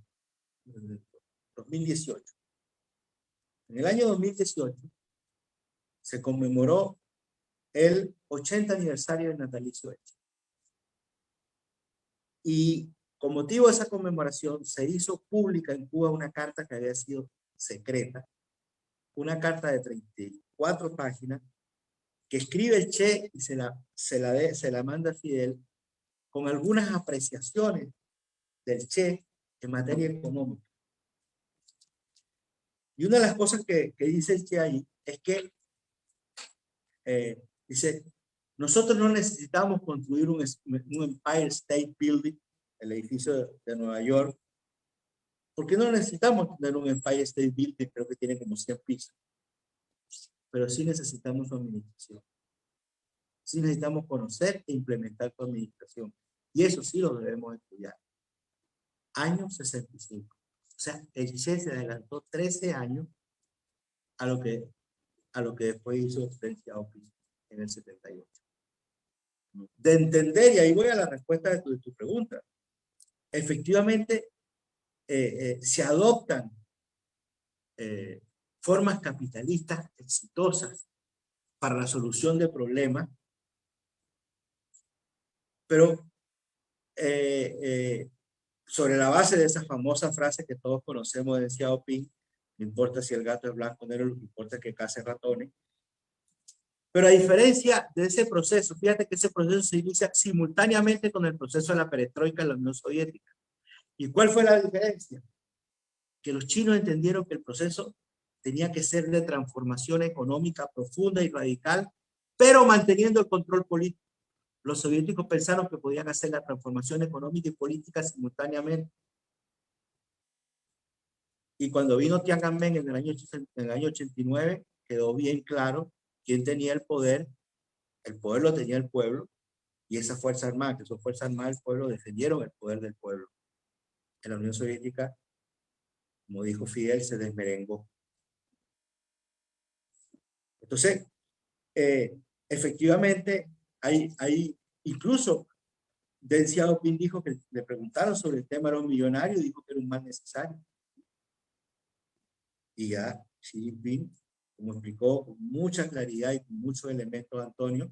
2018. En el año 2018 se conmemoró el 80 aniversario del natalicio de China. Y con motivo de esa conmemoración se hizo pública en Cuba una carta que había sido secreta, una carta de 34 páginas que escribe el Che y se la manda a Fidel con algunas apreciaciones del Che en materia económica. Y una de las cosas que dice el Che ahí es que dice, nosotros no necesitamos construir un Empire State Building, el edificio de Nueva York, porque no necesitamos tener un Empire State Building, creo que tiene como 100 pisos, pero sí necesitamos su administración. Sí necesitamos conocer e implementar su administración. Y eso sí lo debemos estudiar. Año 65. O sea, el Che se adelantó 13 años a lo que después hizo Deng Xiaoping en el 78. De entender, y ahí voy a la respuesta de tu pregunta. Efectivamente, se adoptan formas capitalistas exitosas para la solución de problemas, pero sobre la base de esa famosa frase que todos conocemos de Xiaoping, no importa si el gato es blanco o negro, lo que importa es que case ratones. Pero a diferencia de ese proceso, fíjate que ese proceso se inicia simultáneamente con el proceso de la perestroika en la Unión Soviética. ¿Y cuál fue la diferencia? Que los chinos entendieron que el proceso tenía que ser de transformación económica profunda y radical, pero manteniendo el control político. Los soviéticos pensaron que podían hacer la transformación económica y política simultáneamente. Y cuando vino Tiananmen en el año 89, quedó bien claro quién tenía el poder lo tenía el pueblo, y esa fuerza armada, que son fuerzas armadas del pueblo, defendieron el poder del pueblo. En la Unión Soviética, como dijo Fidel, se desmerengó. Entonces, efectivamente, hay incluso Deng Xiaoping dijo que le preguntaron sobre el tema de los millonarios y dijo que era un mal necesario. Y ya Xi Jinping, como explicó con mucha claridad y con muchos elementos, Antonio,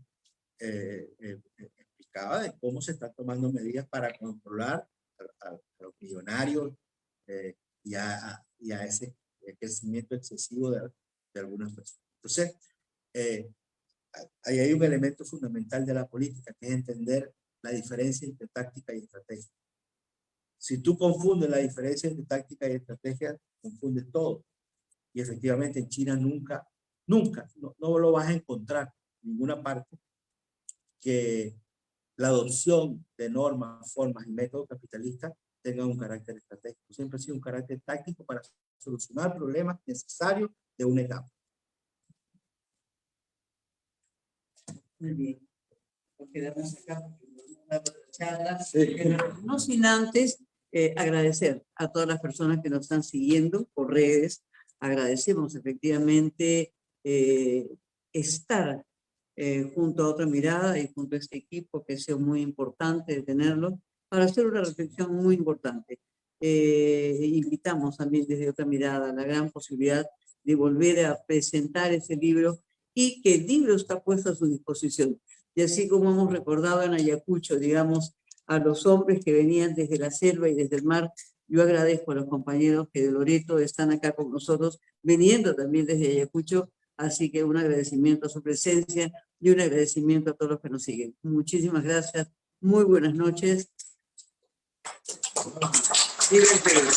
explicaba de cómo se están tomando medidas para controlar a los millonarios y a ese crecimiento excesivo de algunas personas. Entonces, ahí hay un elemento fundamental de la política, que es entender la diferencia entre táctica y estrategia. Si tú confundes la diferencia entre táctica y estrategia, confundes todo. Y efectivamente en China nunca no lo vas a encontrar en ninguna parte que la adopción de normas, formas y métodos capitalistas tenga un carácter estratégico. Siempre ha sido un carácter táctico para solucionar problemas necesarios de una etapa. Muy bien. Nos quedamos acá una charla, pero no sin antes agradecer a todas las personas que nos están siguiendo por redes. Agradecemos efectivamente estar junto a Otra Mirada y junto a este equipo que ha sido muy importante de tenerlo, para hacer una reflexión muy importante. Invitamos también desde Otra Mirada la gran posibilidad de volver a presentar ese libro y que el libro está puesto a su disposición. Y así como hemos recordado en Ayacucho, digamos, a los hombres que venían desde la selva y desde el mar, yo agradezco a los compañeros que de Loreto están acá con nosotros, viniendo también desde Ayacucho, así que un agradecimiento a su presencia y un agradecimiento a todos los que nos siguen. Muchísimas gracias, muy buenas noches. Viva el Perú.